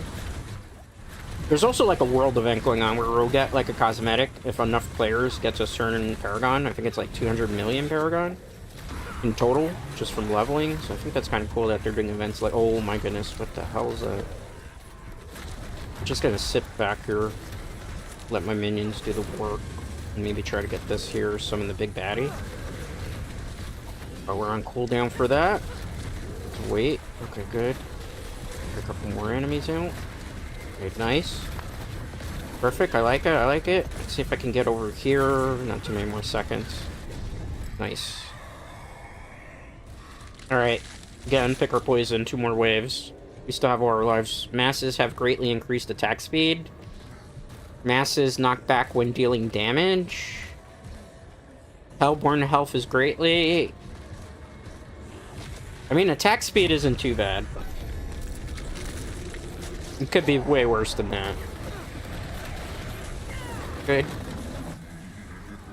There's also like a world event going on where we'll get like a cosmetic if enough players get to a certain Paragon. I think it's like 200 million Paragon in total, just from leveling. So I think that's kind of cool that they're doing events like, oh my goodness, what the hell is that? I'm just gonna sit back here, let my minions do the work, and maybe try to get this here, summon the big baddie. But we're on cooldown for that. Let's wait. Okay, good. Get a couple more enemies out. Okay, nice. Perfect, I like it, I like it. Let's see if I can get over here. Not too many more seconds. Nice. Alright. Again, pick our poison, 2 more waves. We still have all our lives. Masses have greatly increased attack speed. Masses knock back when dealing damage. Hellborn health is greatly... I mean, attack speed isn't too bad. It could be way worse than that. Good.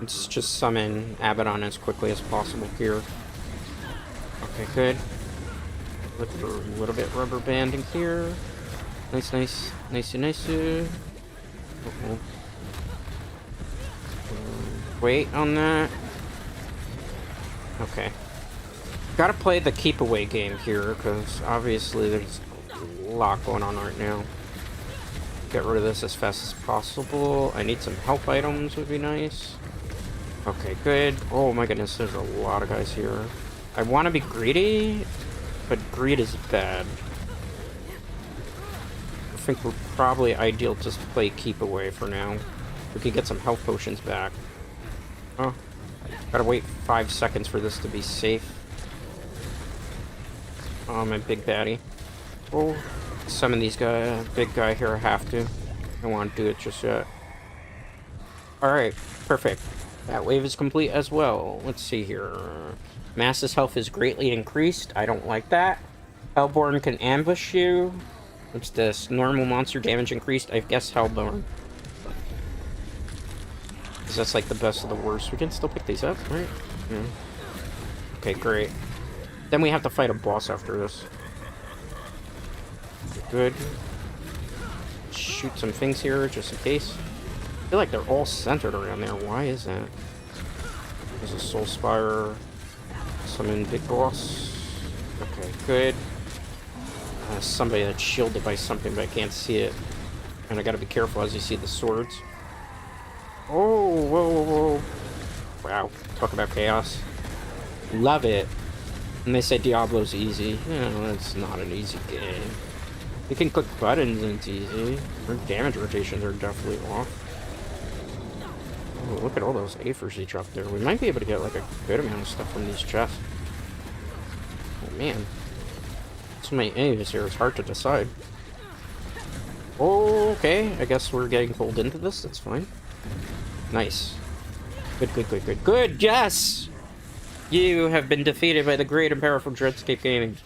Let's just summon Abaddon as quickly as possible here. Okay, good. With a little bit rubber banding here. Nice, nice, nice, nice. Uh-oh. Wait on that. Okay. Gotta play the keep away game here, because obviously there's a lot going on right now. Get rid of this as fast as possible. I need some health items would be nice. Okay, good. Oh my goodness, there's a lot of guys here. I want to be greedy, but greed is bad. I think we're probably ideal just to play keep away for now. We can get some health potions back. Oh, gotta wait 5 seconds for this to be safe. Oh, my big baddie. Oh, summon these guys. Big guy here, I have to. I don't want to do it just yet. Alright, perfect. That wave is complete as well. Let's see here. Mass's health is greatly increased. I don't like that. Hellborn can ambush you. What's this? Normal monster damage increased. I guess Hellborn. Because that's like the best of the worst. We can still pick these up, right? Yeah. Okay, great. Then we have to fight a boss after this. Good. Shoot some things here, just in case. I feel like they're all centered around there. Why is that? There's a Soul Spire. Summon Big Boss. Okay, good. Somebody that's shielded by something, but I can't see it. And I gotta be careful as you see the swords. Oh, whoa, whoa, whoa. Wow, talk about chaos. Love it. And they say Diablo's easy. No, it's not an easy game. You can click buttons and it's easy. Our damage rotations are definitely off. Oh, look at all those Aethers he dropped there. We might be able to get like a good amount of stuff from these chests. Oh man. So many enemies here, it's hard to decide. Okay, I guess we're getting pulled into this, that's fine. Nice. Good, good, good, good, good, yes! You have been defeated by the great and powerful Dreadscape Gaming.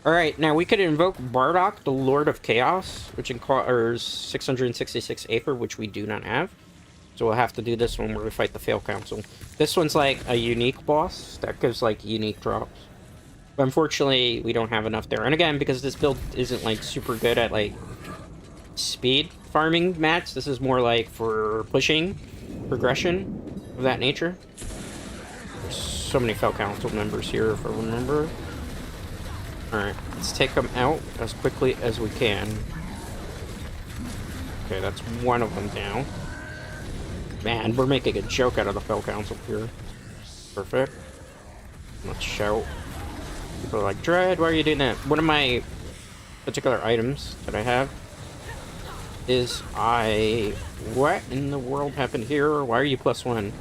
Alright, now we could invoke Bardock, the Lord of Chaos, which requires 666 Aether, which we do not have. So we'll have to do this one where we fight the Fail Council. This one's like a unique boss that gives like unique drops. But unfortunately, we don't have enough there. And again, because this build isn't like super good at like speed farming mats, this is more like for pushing, progression of that nature. There's so many Fail Council members here, if I remember. Alright, let's take them out as quickly as we can. Okay, that's one of them down. Man, we're making a joke out of the Fell Council here. Perfect. Let's shout. People are like, Dread, why are you doing that? One of my particular items that I have is what in the world happened here? Why are you +1?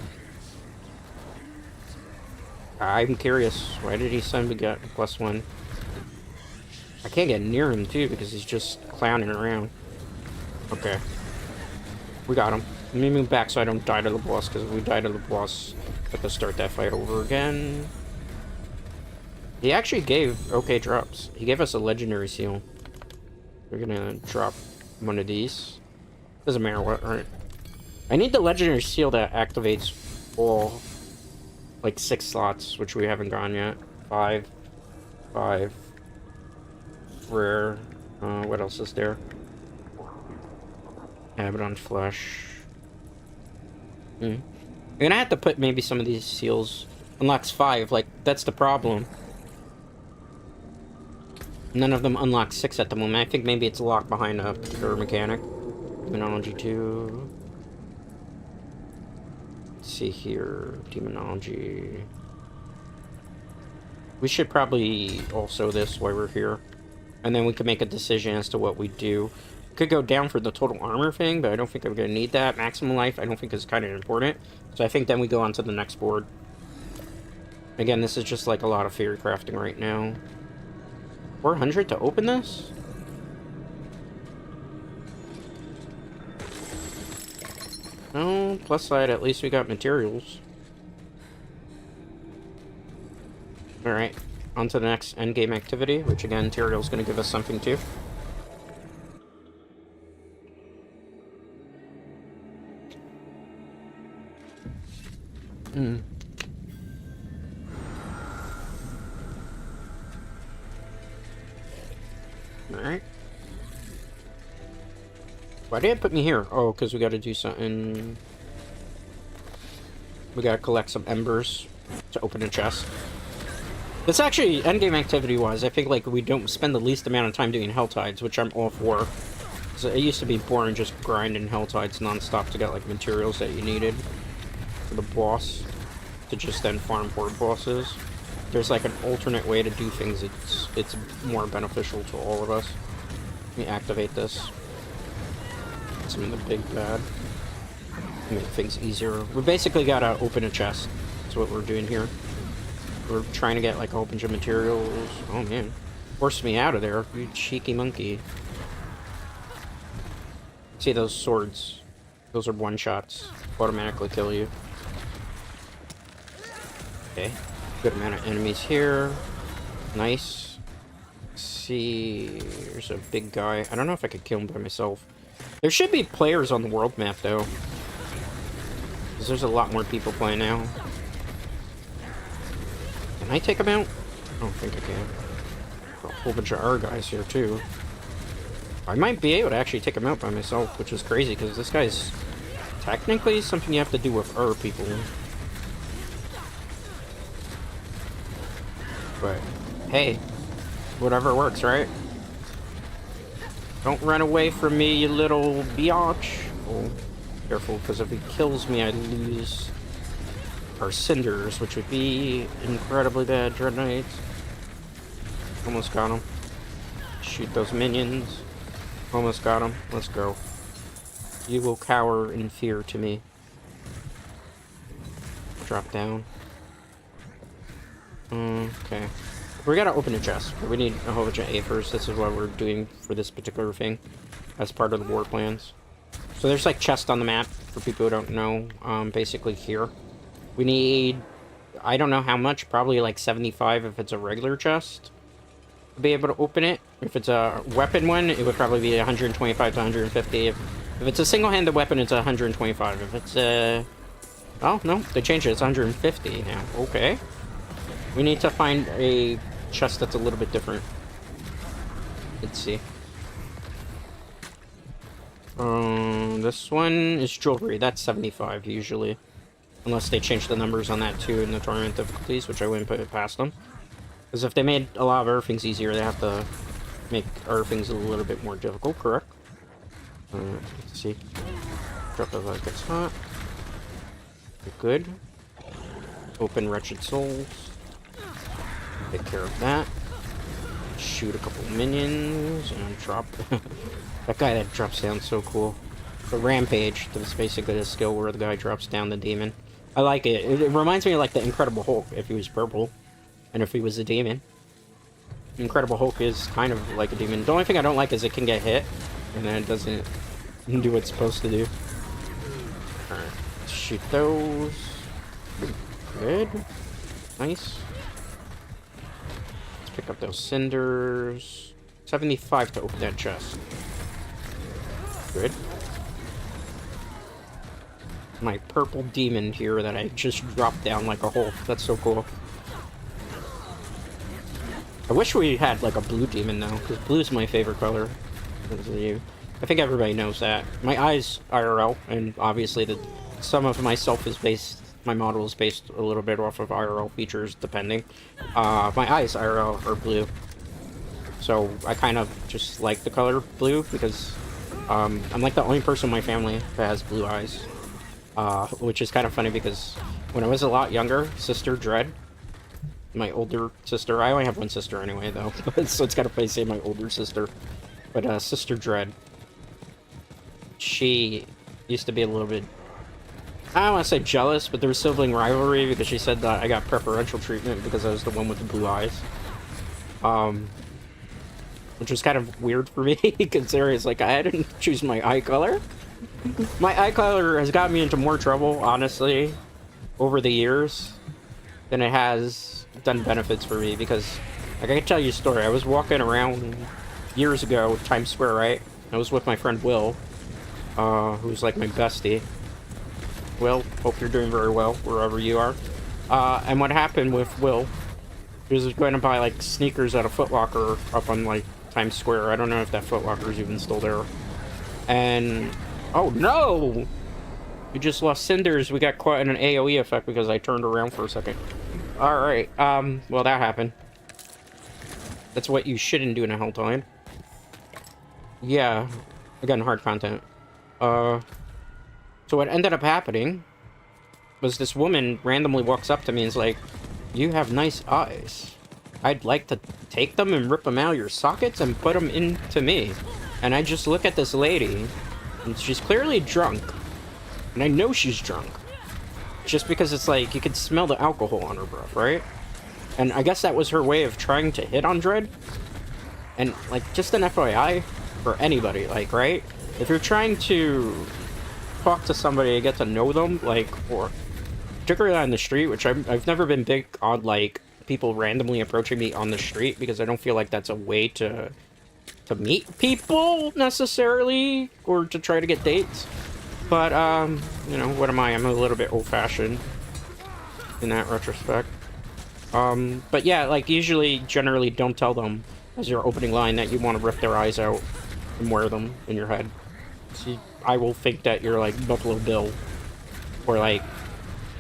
I'm curious. Why did he suddenly get +1? I can't get near him, too, because he's just clowning around. Okay. We got him. Let me move back so I don't die to the boss, because if we die to the boss, I have to start that fight over again. He actually gave okay drops. He gave us a legendary seal. We're gonna drop one of these. Doesn't matter what, right? I need the legendary seal that activates all, like, 6 slots, which we haven't gone yet. 5. Rare. What else is there? Abaddon Flesh. I'm gonna have to put maybe some of these seals. Unlocks 5, like, that's the problem. None of them unlock 6 at the moment. I think maybe it's locked behind a particular mechanic. Demonology 2. Let's see here. Demonology. We should probably also this while we're here. And then we can make a decision as to what we do. Could go down for the total armor thing, but I don't think I'm going to need that. Maximum life, I don't think is kind of important. So I think then we go on to the next board. Again, this is just like a lot of theory crafting right now. 400 to open this? Oh, plus side, at least we got materials. Alright, on to the next endgame activity, which again, material's going to give us something too. Alright. Why did it put me here? Oh, because we got to do something. We got to collect some embers to open a chest. It's actually, endgame activity-wise, I think, like, we don't spend the least amount of time doing Helltides, which I'm all for. So it used to be boring just grinding Helltides non-stop to get, like, materials that you needed for the boss, to just then farm horde bosses. There's, like, an alternate way to do things. It's more beneficial to all of us. Let me activate this. Some of the big bad. Make things easier. We basically gotta open a chest. That's what we're doing here. We're trying to get like a whole bunch of materials. Oh man. Forced me out of there, you cheeky monkey. See those swords? Those are one-shots. Automatically kill you. Okay. Good amount of enemies here. Nice. Let's see. There's a big guy. I don't know if I could kill him by myself. There should be players on the world map though. Because there's a lot more people playing now. Can I take him out? I don't think I can. A whole bunch of our guys here, too. I might be able to actually take him out by myself, which is crazy, because this guy's technically something you have to do with our people. But, hey, whatever works, right? Don't run away from me, you little biatch. Oh, careful, because if he kills me, I lose our cinders, which would be incredibly bad. Dreadknights. Almost got him. Shoot those minions. Almost got him. Let's go. You will cower in fear to me. Drop down. Okay. We gotta open a chest. We need a whole bunch of Aethers. This is what we're doing for this particular thing. As part of the war plans. So there's like chests on the map, for people who don't know. Basically here. We need, I don't know how much, probably like 75 if it's a regular chest to be able to open it. If it's a weapon one, it would probably be 125 to 150. If it's a single-handed weapon, it's 125. If it's a... Oh, no, they changed it. It's 150 now. Okay. We need to find a chest that's a little bit different. Let's see. This one is jewelry. That's 75 usually. Unless they change the numbers on that too in the tournament difficulties, which I wouldn't put it past them. Because if they made a lot of other things easier, they have to make other things a little bit more difficult, correct? Let's see. Drop it like it's hot. Good. Open Wretched Souls. Take care of that. Shoot a couple minions and drop. That guy that drops down so cool. The Rampage, that's basically the skill where the guy drops down the demon. I like it. It reminds me of like the Incredible Hulk if he was purple. And if he was a demon. Incredible Hulk is kind of like a demon. The only thing I don't like is it can get hit. And then it doesn't do what it's supposed to do. Alright. Shoot those. Good. Nice. Let's pick up those cinders. 75 to open that chest. Good. My purple demon here that I just dropped down like a Hulk. That's so cool. I wish we had like a blue demon though, because blue is my favorite color. I think everybody knows that. My eyes IRL, and obviously some of myself is based, my model is based a little bit off of IRL features, depending. My eyes IRL are blue. So I kind of just like the color blue, because I'm like the only person in my family that has blue eyes. Which is kind of funny because when I was a lot younger, Sister Dread, my older sister, I only have one sister anyway though, so it's kind of funny to say my older sister, but Sister Dread, she used to be a little bit, I don't want to say jealous, but there was sibling rivalry because she said that I got preferential treatment because I was the one with the blue eyes. Which was kind of weird for me, considering it's like I didn't choose my eye color. My eye color has gotten me into more trouble, honestly, over the years, than it has done benefits for me, because, like, I can tell you a story. I was walking around years ago, Times Square, right? I was with my friend Will, who's, like, my bestie. Will, hope you're doing very well, wherever you are. And what happened with Will, he was going to buy, like, sneakers at a Foot Locker up on, like, Times Square. I don't know if that Foot Locker is even still there. And... oh no! We just lost cinders. We got caught in an AoE effect because I turned around for a second. Alright, well, that happened. That's what you shouldn't do in a Helltime. Yeah, again, hard content. So what ended up happening was this woman randomly walks up to me and is like, "You have nice eyes. I'd like to take them and rip them out of your sockets and put them into me." And I just look at this lady, and she's clearly drunk. And I know she's drunk. Just because it's like, you could smell the alcohol on her breath, right? And I guess that was her way of trying to hit on Dread. And, like, just an FYI for anybody, like, right? If you're trying to talk to somebody, get to know them, like, or particularly on the street, which I've never been big on, like, people randomly approaching me on the street, because I don't feel like that's a way to meet people, necessarily, or to try to get dates. But, you know, what am I? I'm a little bit old-fashioned in that retrospect. But yeah, like, usually, generally, don't tell them as your opening line that you want to rip their eyes out and wear them in your head. See, I will think that you're, like, Buffalo Bill. Or, like,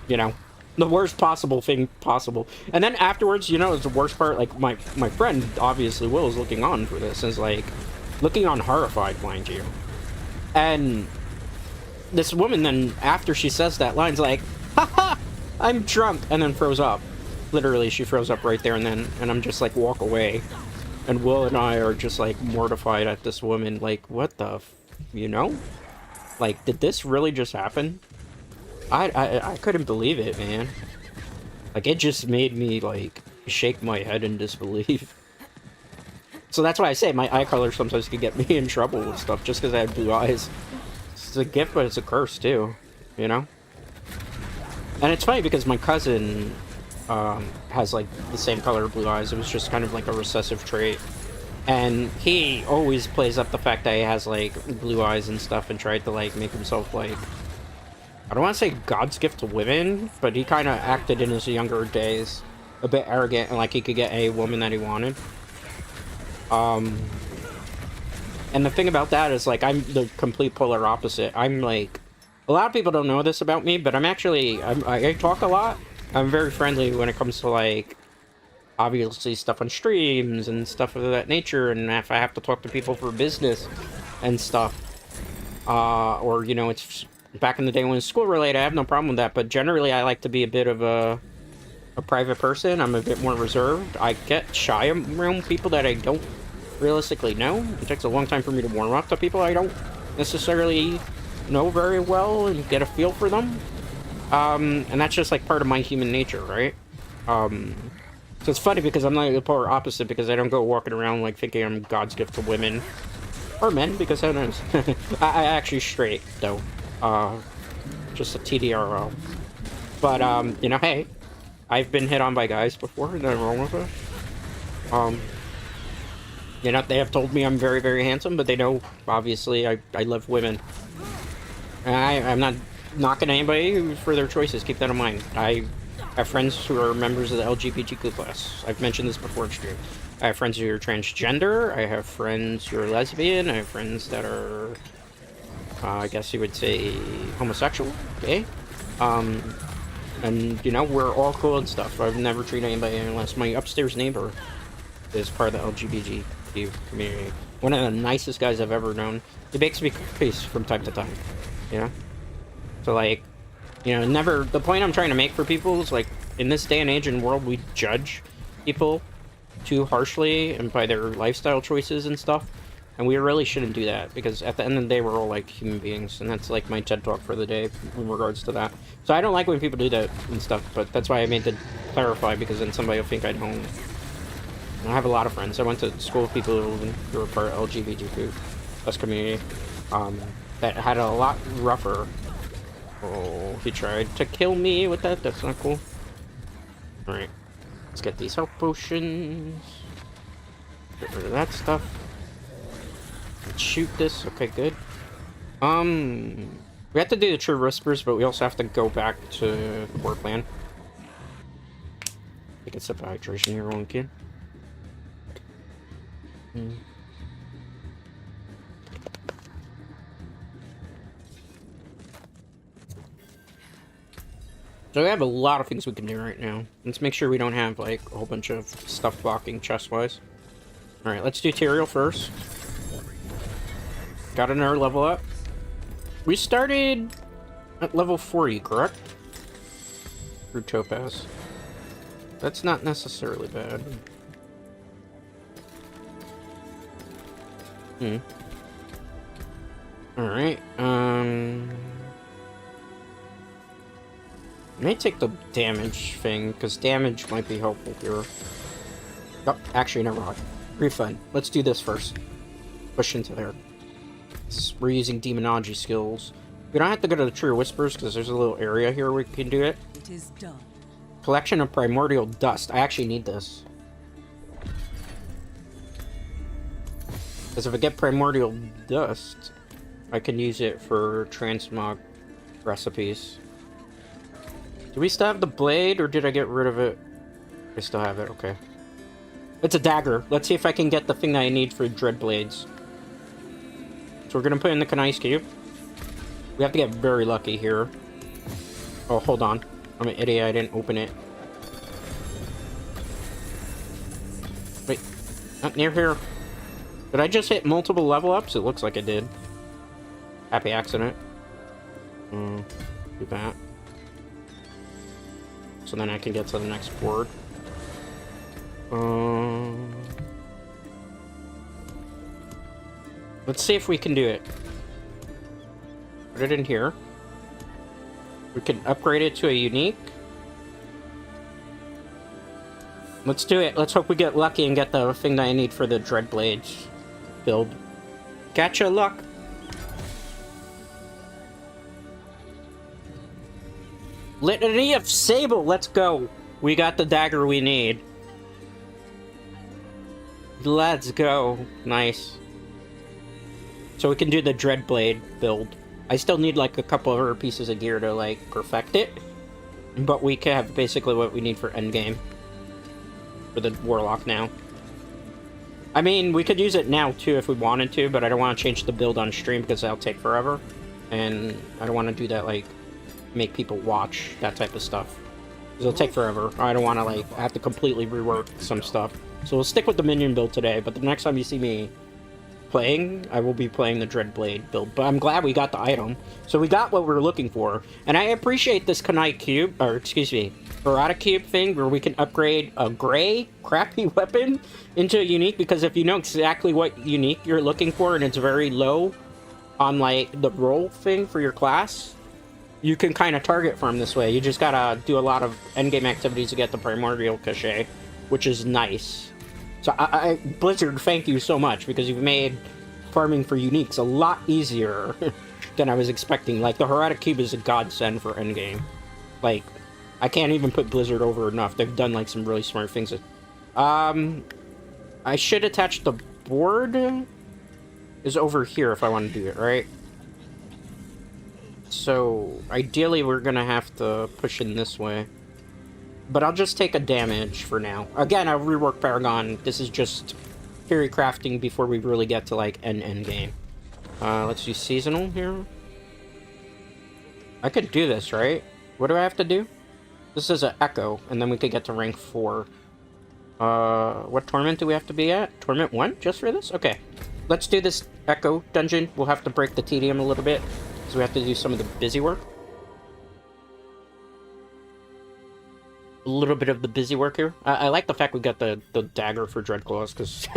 you know, the worst possible thing possible. And then afterwards, you know, it's the worst part, like, my friend, obviously, Will, is looking on for this, is, like, looking on horrified, mind you. And this woman then, after she says that line's like, "Haha, I'm drunk," and then froze up. Literally, she froze up right there and then, and I'm just like, walk away. And Will and I are just like mortified at this woman, like, what the you know? Like, did this really just happen? I couldn't believe it, man. Like, it just made me, like, shake my head in disbelief. So that's why I say my eye color sometimes could get me in trouble with stuff, just because I have blue eyes. It's a gift, but it's a curse, too. You know? And it's funny, because my cousin has, like, the same color blue eyes. It was just kind of, like, a recessive trait. And he always plays up the fact that he has, like, blue eyes and stuff, and tried to, like, make himself, like, I don't want to say God's gift to women, but he kind of acted in his younger days a bit arrogant and like he could get a woman that he wanted. And the thing about that is, like, I'm the complete polar opposite. I'm like, a lot of people don't know this about me, but I'm actually, I talk a lot. I'm very friendly when it comes to, like, obviously stuff on streams and stuff of that nature, and if I have to talk to people for business and stuff, or, you know, it's back in the day when it's school related, I have no problem with that, but generally I like to be a bit of a private person. I'm a bit more reserved. I get shy around people that I don't realistically know. It takes a long time for me to warm up to people I don't necessarily know very well and get a feel for them. And that's just like part of my human nature, right? So it's funny because I'm like the polar opposite, because I don't go walking around like thinking I'm God's gift to women. Or men, because who knows? I actually straight, though. Just a TDRO. But, you know, hey, I've been hit on by guys before, nothing wrong with it. You know, they have told me I'm very, very handsome, but they know, obviously, I love women. And I'm not knocking anybody for their choices, keep that in mind. I have friends who are members of the LGBTQ class. I've mentioned this before in stream. I have friends who are transgender, I have friends who are lesbian, I have friends that are, I guess you would say, homosexual, gay. And, you know, we're all cool and stuff. I've never treated anybody unless my upstairs neighbor is part of the LGBTQ community. One of the nicest guys I've ever known. He bakes me cookies from time to time, you know? So, like, you know, never... The point I'm trying to make for people is, like, in this day and age and world, we judge people too harshly and by their lifestyle choices and stuff. And we really shouldn't do that, because at the end of the day, we're all, like, human beings, and that's, like, my TED Talk for the day in regards to that. So I don't like when people do that and stuff, but that's why I made to clarify, because then somebody will think I don't. I have a lot of friends. I went to school with people who were part of LGBTQ plus community, that had a lot rougher. Oh, he tried to kill me with that. That's not cool. Alright. Let's get these health potions. Get rid of that stuff. Let's shoot this. Okay, good. We have to do the True Whispers, but we also have to go back to the war plan. Take a sip of hydration here, one kid. So we have a lot of things we can do right now. Let's make sure we don't have, like, a whole bunch of stuff blocking chest-wise. Alright, let's do Tyrael first. Got another level up. We started at level 40, correct? Through Topaz. That's not necessarily bad. Alright, may take the damage thing, because damage might be helpful here. Oh, actually, never mind. Refund. Let's do this first. Push into there. We're using demonology skills. We don't have to go to the Tree of Whispers, because there's a little area here where we can do it. It is done. Collection of primordial dust. I actually need this. Because if I get primordial dust, I can use it for transmog recipes. Do we still have the blade, or did I get rid of it? I still have it, okay. It's a dagger. Let's see if I can get the thing that I need for dread blades. So we're gonna put in the Knights cube. We have to get very lucky here. Oh, hold on. I'm an idiot, I didn't open it. Wait, not near here. Did I just hit multiple level ups? It looks like I did. Happy accident. Do that. So then I can get to the next board. Let's see if we can do it. Put it in here. We can upgrade it to a unique. Let's do it. Let's hope we get lucky and get the thing that I need for the Dread Blades build. Gotcha, luck. Litany of Sable, let's go. We got the dagger we need. Let's go. Nice. So we can do the Dreadblade build. I still need like a couple of other pieces of gear to like perfect it. But we can have basically what we need for endgame. For the Warlock now. I mean, we could use it now too if we wanted to, but I don't want to change the build on stream because that'll take forever. And I don't want to do that, like, make people watch that type of stuff. Because it'll take forever. I don't want to, like, have to completely rework some stuff. So we'll stick with the minion build today, but the next time you see me playing, I will be playing the Dreadblade build. But I'm glad we got the item. So we got what we were looking for. And I appreciate this Knight cube, or excuse me, Barada cube thing, where we can upgrade a gray, crappy weapon into a unique, because if you know exactly what unique you're looking for, and it's very low on, like, the roll thing for your class, you can kind of target farm this way. You just gotta do a lot of endgame activities to get the primordial cachet, which is nice. So Blizzard, thank you so much, because you've made farming for uniques a lot easier than I was expecting. Like, the Herodic Cube is a godsend for endgame. Like, I can't even put Blizzard over enough. They've done, like, some really smart things. I should attach the board is over here if I want to do it, right? So, ideally, we're gonna have to push in this way. But I'll just take a damage for now. Again, I'll rework Paragon. This is just theory crafting before we really get to, like, end game. Let's do seasonal here. I could do this, right? What do I have to do? This is an Echo, and then we could get to rank 4. What Torment do we have to be at? Torment 1? Just for this? Okay. Let's do this Echo dungeon. We'll have to break the tedium a little bit, because we have to do some of the busy work. A little bit of the busy work here. I like the fact we got the dagger for Dreadclaws, because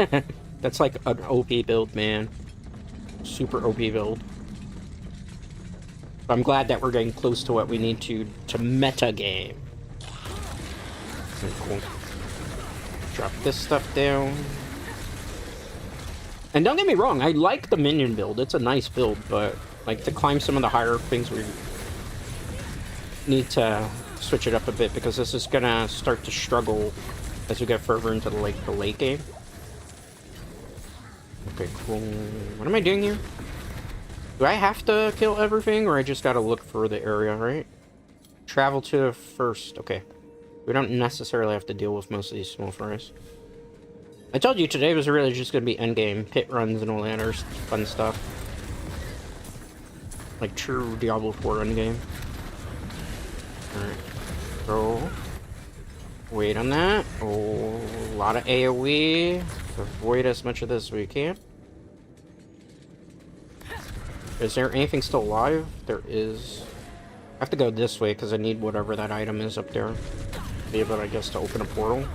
that's like an OP build, man. Super OP build. But I'm glad that we're getting close to what we need to meta game. Cool. Drop this stuff down. And don't get me wrong, I like the minion build. It's a nice build, but like to climb some of the higher things, we need to switch it up a bit, because this is gonna start to struggle as we get further into the late game. Okay, cool. What am I doing here? Do I have to kill everything, or I just gotta look for the area, right? Travel to first. Okay. We don't necessarily have to deal with most of these small fries. I told you today was really just gonna be endgame, pit runs and all that other fun stuff. Like true Diablo IV endgame. Alright. So, wait on that. Oh, a lot of AoE. Avoid as much of this as we can. Is there anything still alive? There is. I have to go this way because I need whatever that item is up there. Be able, I guess, to open a portal.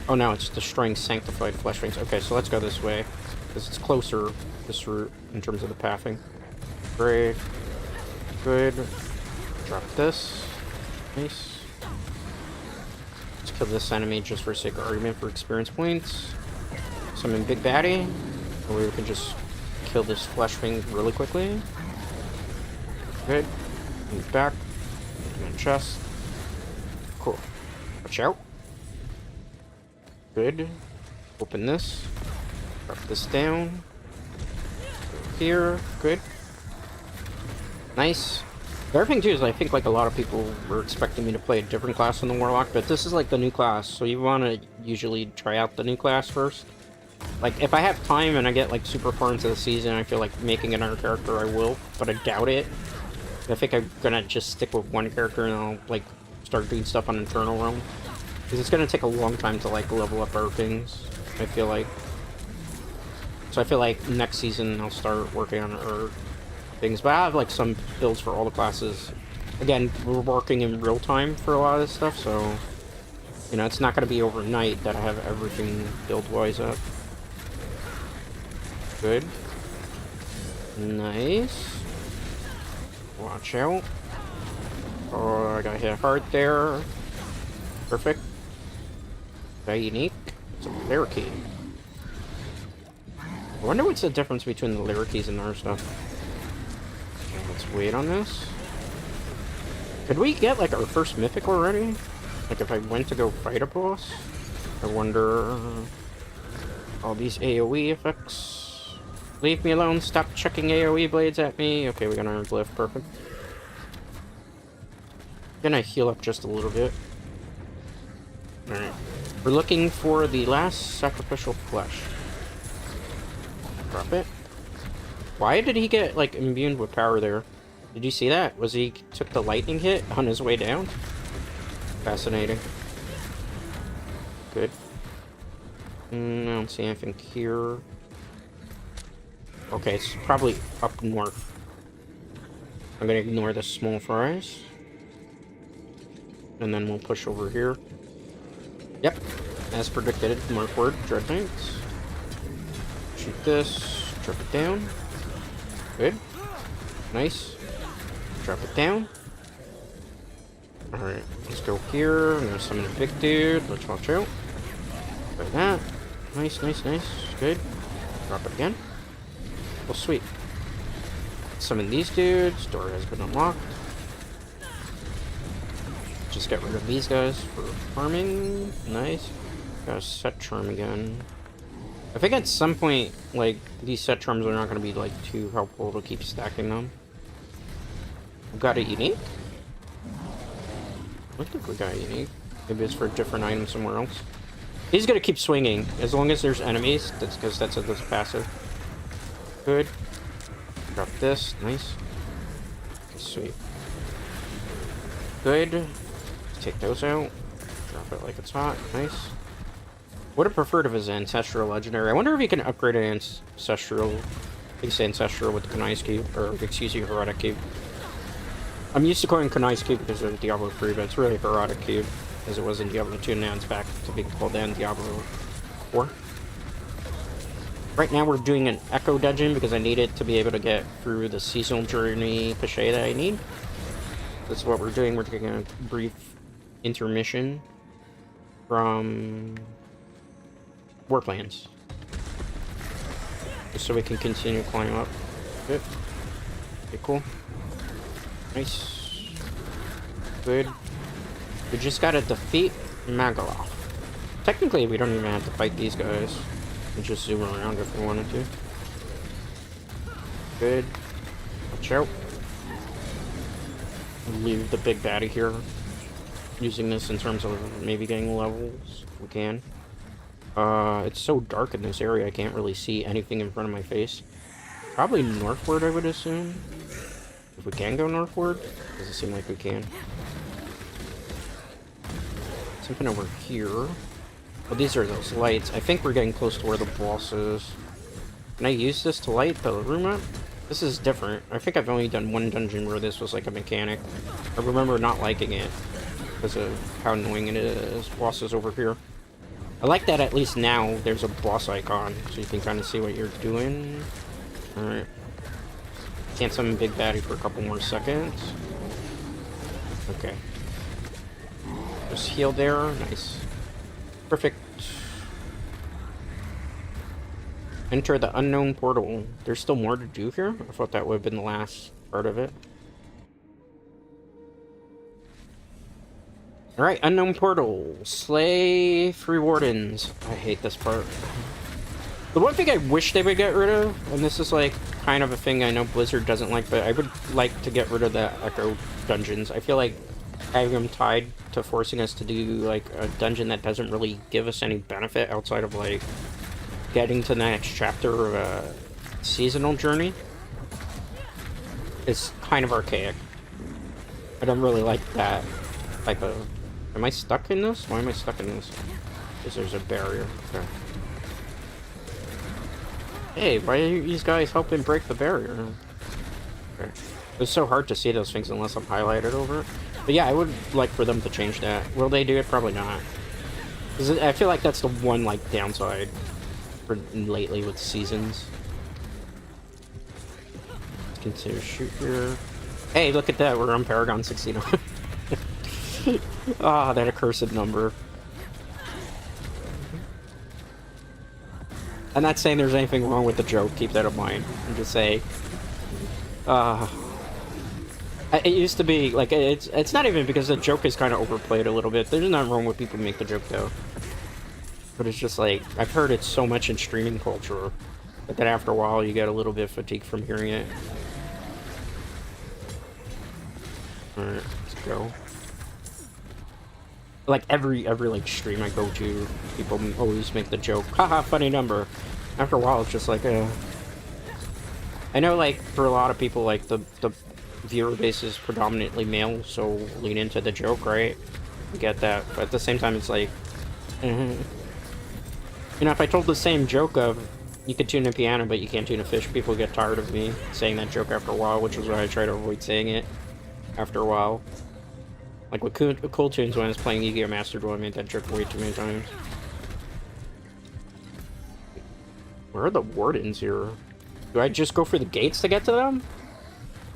Oh, no, it's destroying sanctified flesh rings. Okay, so let's go this way because it's closer, this route, in terms of the pathing. Great. Good. Drop this. Nice. Let's kill this enemy just for sake of argument for experience points. Summon Big Baddie. Or we can just kill this flesh ring really quickly. Good. Move back. Open the chest. Cool. Watch out. Good. Open this. Drop this down. Here. Good. Nice. The other thing too is I think like a lot of people were expecting me to play a different class than the Warlock, but this is like the new class, so you want to usually try out the new class first. Like, if I have time and I get like super far into the season, I feel like making another character, I will, but I doubt it. I think I'm gonna just stick with one character and I'll like start doing stuff on Internal Realm. Because it's gonna take a long time to like level up our things, I feel like. So I feel like next season I'll start working on our things, but I have like some builds for all the classes. Again, we're working in real time for a lot of this stuff, so you know, it's not gonna be overnight that I have everything build-wise up. Good. Nice. Watch out. Oh, I got hit hard there. Perfect. Very unique. It's a Lyric-key. I wonder what's the difference between the Lyric-keys and our stuff. Okay, let's wait on this. Could we get like our first mythic already? Like if I went to go fight a boss? I wonder... all these AoE effects. Leave me alone, stop chucking AoE blades at me. Okay, we got our glyph, perfect. Gonna heal up just a little bit. Alright. We're looking for the last sacrificial flesh. Drop it. Why did he get, like, imbued with power there? Did you see that? Was he took the lightning hit on his way down? Fascinating. Good. I don't see anything here. Okay, it's probably up north. I'm gonna ignore the small fries. And then we'll push over here. Yep, as predicted, northward, Dreadknights. Shoot this, drop it down. Good. Nice. Drop it down. Alright, let's go here. I'm gonna summon a big dude. Let's watch out. Like that. Nice, nice, nice. Good. Drop it again. Oh, sweet. Summon these dudes. Door has been unlocked. Just get rid of these guys for farming. Nice. Got a set charm again. I think at some point, like, these set charms are not going to be, like, too helpful to keep stacking them. We got a unique? I think we got a unique. Maybe it's for a different item somewhere else. He's going to keep swinging as long as there's enemies. That's because that's a passive. Good. Drop this. Nice. Okay, sweet. Good. Take those out. Drop it like it's hot. Nice. Would have preferred if it was Ancestral Legendary. I wonder if you can upgrade an Ancestral. I think it's Ancestral with the Kanai's Cube. Or, excuse me, Heroic Cube. I'm used to calling Kanai's Cube because of Diablo 3, but it's really Heroic Cube. As it was in Diablo 2, now it's back to being called in Diablo 4. Right now we're doing an Echo Dungeon because I need it to be able to get through the seasonal journey cachet that I need. That's what we're doing. We're taking a brief intermission from Warplanes. Just so we can continue climbing up. Good. Okay, cool. Nice. Good. We just gotta defeat Magaloth. Technically, we don't even have to fight these guys. We just zoom around if we wanted to. Good. Watch out. Leave the big baddie here. Using this in terms of maybe getting levels. We can. It's so dark in this area, I can't really see anything in front of my face. Probably northward, I would assume. If we can go northward, does it seem like we can? Something over here. Well, these are those lights. I think we're getting close to where the boss is. Can I use this to light the room up? This is different. I think I've only done one dungeon where this was like a mechanic. I remember not liking it because of how annoying it is. Boss is over here. I like that at least now there's a boss icon, so you can kind of see what you're doing. Alright. Can't summon Big Baddie for a couple more seconds. Okay. Just heal there. Nice. Perfect. Enter the unknown portal. There's still more to do here? I thought that would have been the last part of it. Alright, unknown portal. Slay 3 wardens. I hate this part. The one thing I wish they would get rid of, and this is like kind of a thing I know Blizzard doesn't like, but I would like to get rid of the Echo dungeons. I feel like having them tied to forcing us to do like a dungeon that doesn't really give us any benefit outside of like getting to the next chapter of a seasonal journey is kind of archaic. I don't really like that type of... Am I stuck in this? Why am I stuck in this? Because there's a barrier. Okay. Hey, why are these guys helping break the barrier? Okay. It's so hard to see those things unless I'm highlighted over it. But yeah, I would like for them to change that. Will they do it? Probably not. Because I feel like that's the one like downside for lately with seasons. Let's consider shoot here. Hey, look at that. We're on Paragon 69. Ah, that accursed number. I'm not saying there's anything wrong with the joke, keep that in mind. I'm just saying, it used to be, like, it's not even because the joke is kind of overplayed a little bit. There's nothing wrong with people who make the joke, though. But it's just like, I've heard it so much in streaming culture, but then after a while you get a little bit fatigued from hearing it. Alright, let's go. Like every like stream I go to, people always make the joke, haha, funny number. After a while, it's just like, I know, like, for a lot of people, like, the viewer base is predominantly male, so lean into the joke, right? I get that, but at the same time, it's like, you know, if I told the same joke of, you could tune a piano, but you can't tune a fish, people get tired of me saying that joke after a while, which is why I try to avoid saying it after a while. Like with Cool Tunes when I was playing Yu-Gi-Oh! Master Duel, I made that joke way too many times. Where are the wardens here? Do I just go for the gates to get to them?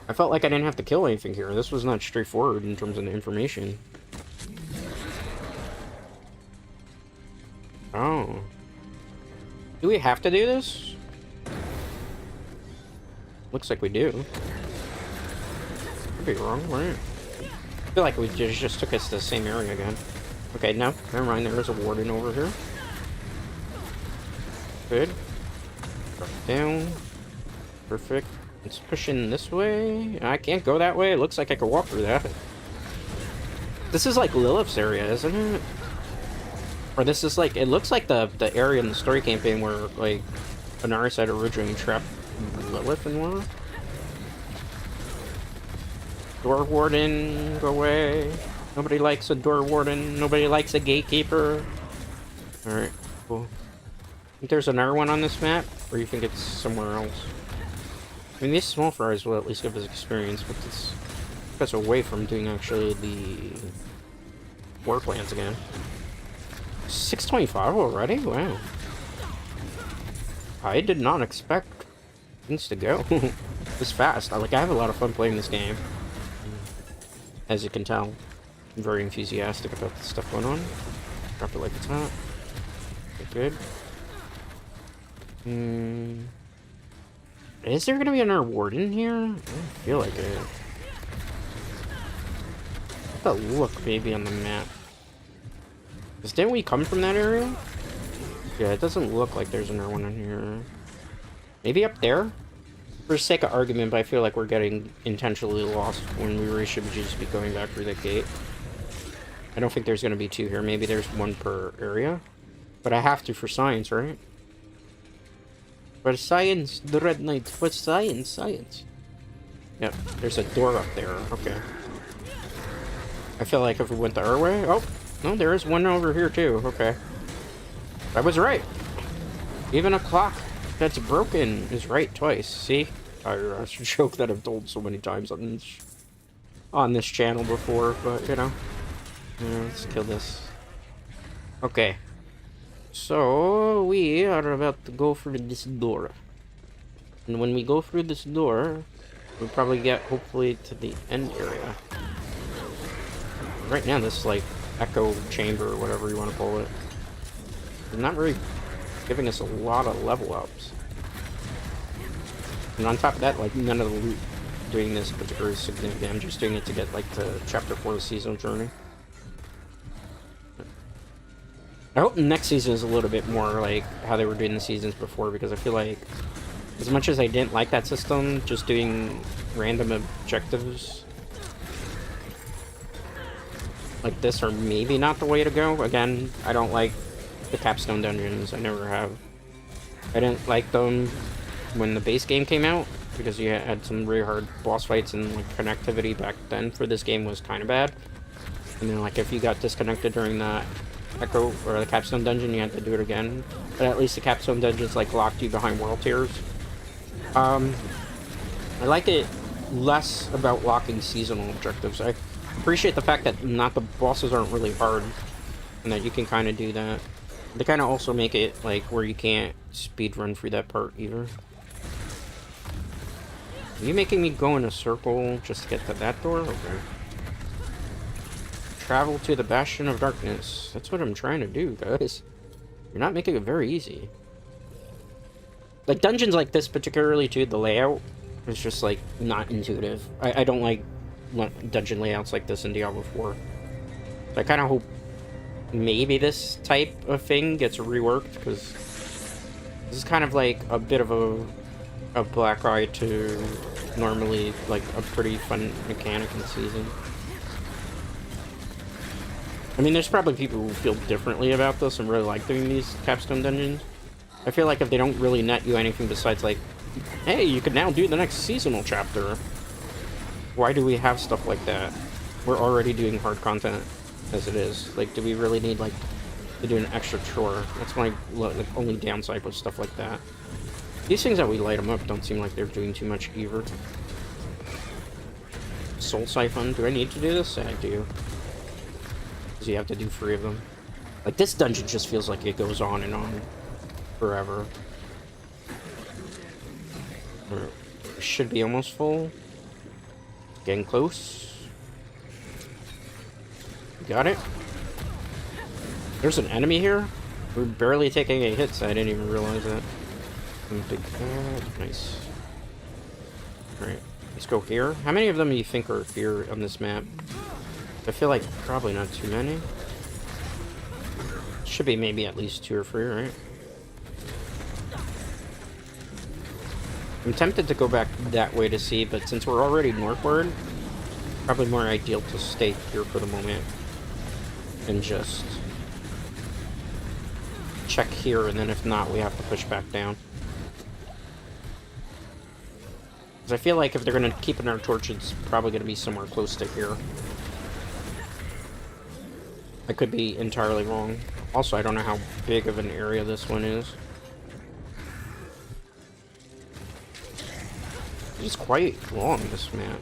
I felt like I didn't have to kill anything here. This was not straightforward in terms of the information. Oh. Do we have to do this? Looks like we do. Could be wrong, right? I feel like we just took us to the same area again. Okay, no, never mind. There is a warden over here. Good. Drop down. Perfect. It's pushing this way. I can't go that way. It looks like I could walk through that. This is like Lilith's area, isn't it? Or this is like... It looks like the area in the story campaign where, like, Anaris had originally trapped Lilith and whatnot. Door warden, go away. Nobody likes a door warden. Nobody likes a gatekeeper. Alright, cool. Think there's another one on this map? Or you think it's somewhere else? I mean, these small fries will at least give us experience, but this gets away from doing actually the war plans again. 625 already? Wow. I did not expect things to go this fast. I have a lot of fun playing this game. As you can tell, I'm very enthusiastic about the stuff going on. Drop it like it's hot. Okay, good. Is there gonna be another warden here? I don't feel like it. What the look maybe on the map? Because didn't we come from that area? Yeah, it doesn't look like there's another one in here. Maybe up there? For the sake of argument, but I feel like we're getting intentionally lost when we really should just be going back through the gate. I don't think there's going to be two here. Maybe there's one per area. But I have to for science, right? For science, Dreadknights. For science, science. Yep, there's a door up there. Okay. I feel like if we went the our way... Oh! No, there is one over here too. Okay. I was right. Even a clock that's broken is right twice. See? That's a joke that I've told so many times on this channel before, but you know. Let's kill this. Okay. So, we are about to go through this door. And when we go through this door, we'll probably get, hopefully, to the end area. Right now, this, like, echo chamber, or whatever you want to call it, is not really giving us a lot of level ups. And on top of that, like, none of the loot doing this particularly significant. I'm just doing it to get, like, to Chapter 4 of the seasonal journey. I hope next season is a little bit more like how they were doing the seasons before, because I feel like, as much as I didn't like that system, just doing random objectives like this are maybe not the way to go. Again, I don't like the capstone dungeons. I never have. I didn't like them when the base game came out, because you had some really hard boss fights, and like, connectivity back then for this game was kind of bad. And then, like, if you got disconnected during the Echo or the capstone dungeon, you had to do it again. But at least the capstone dungeons like locked you behind world tiers. I like it less about locking seasonal objectives. I appreciate the fact that not the bosses aren't really hard, and that you can kind of do that. They kind of also make it like where you can't speed run through that part either. Are you making me go in a circle just to get to that door? Okay. Travel to the Bastion of Darkness. That's what I'm trying to do, guys. You're not making it very easy. Like, dungeons like this particularly, too, the layout is just, like, not intuitive. I don't like dungeon layouts like this in Diablo 4. So I kind of hope maybe this type of thing gets reworked, because this is kind of like a bit of a black eye to normally, like, a pretty fun mechanic in season. I mean, there's probably people who feel differently about this and really like doing these capstone dungeons. I feel like if they don't really net you anything besides, like, hey, you can now do the next seasonal chapter, why do we have stuff like that? We're already doing hard content as it is. Like, do we really need, like, to do an extra chore? That's my only downside with stuff like that. These things that we light them up don't seem like they're doing too much either. Soul Siphon, do I need to do this? I do. Because you have to do 3 of them. Like, this dungeon just feels like it goes on and on forever. It should be almost full. Getting close. Got it. There's an enemy here? We're barely taking a hit, so I didn't even realize that. Big nice. Alright, let's go here. How many of them do you think are here on this map? I feel like probably not too many. Should be maybe at least 2 or 3, right? I'm tempted to go back that way to see, but since we're already northward, probably more ideal to stay here for the moment and just check here, and then if not, we have to push back down. Because I feel like if they're going to keep in our torch, it's probably going to be somewhere close to here. I could be entirely wrong. Also, I don't know how big of an area this one is. It's quite long, this map.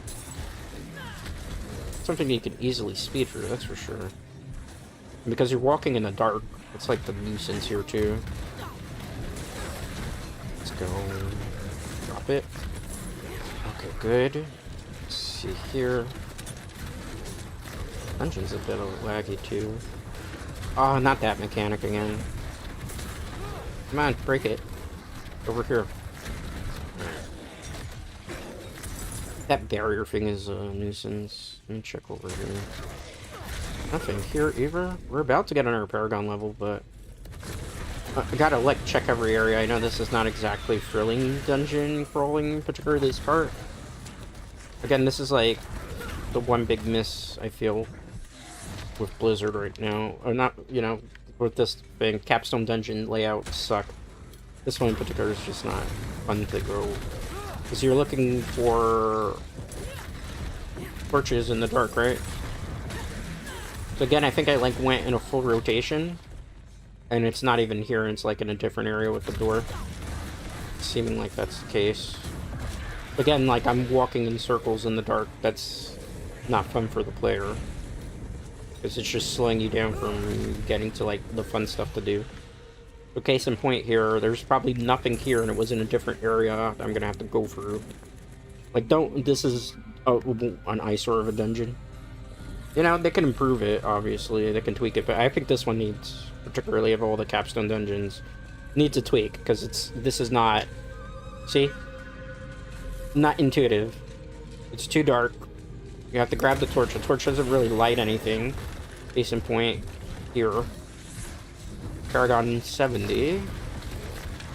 Something you can easily speed through, that's for sure. And because you're walking in the dark, it's like the nuisance here, too. Let's go. Drop it. Okay, good. Let's see here. Dungeon's a bit laggy, too. Oh, not that mechanic again. Come on, break it. Over here. That barrier thing is a nuisance. Let me check over here. Nothing here either. We're about to get on our Paragon level, but I gotta like check every area. I know this is not exactly thrilling dungeon crawling, particularly this part. Again, this is like the one big miss I feel with Blizzard right now. Or not, you know, with this thing. Capstone dungeon layouts suck. This one in particular is just not fun to go. Because you're looking for torches in the dark, right? So again, I think I like went in a full rotation, and it's not even here, it's like in a different area with the door. Seeming like that's the case. Again, like I'm walking in circles in the dark. That's not fun for the player, because it's just slowing you down from getting to like the fun stuff to do. So case in point here, there's probably nothing here, and it was in a different area I'm gonna have to go through. Like, this is an eyesore of a dungeon. You know, they can improve it, obviously, they can tweak it, but I think this one needs, particularly of all the capstone dungeons, needs a tweak, because this is not, see? Not intuitive. It's too dark. You have to grab the torch. The torch doesn't really light anything. Case in point, here. Paragon 70.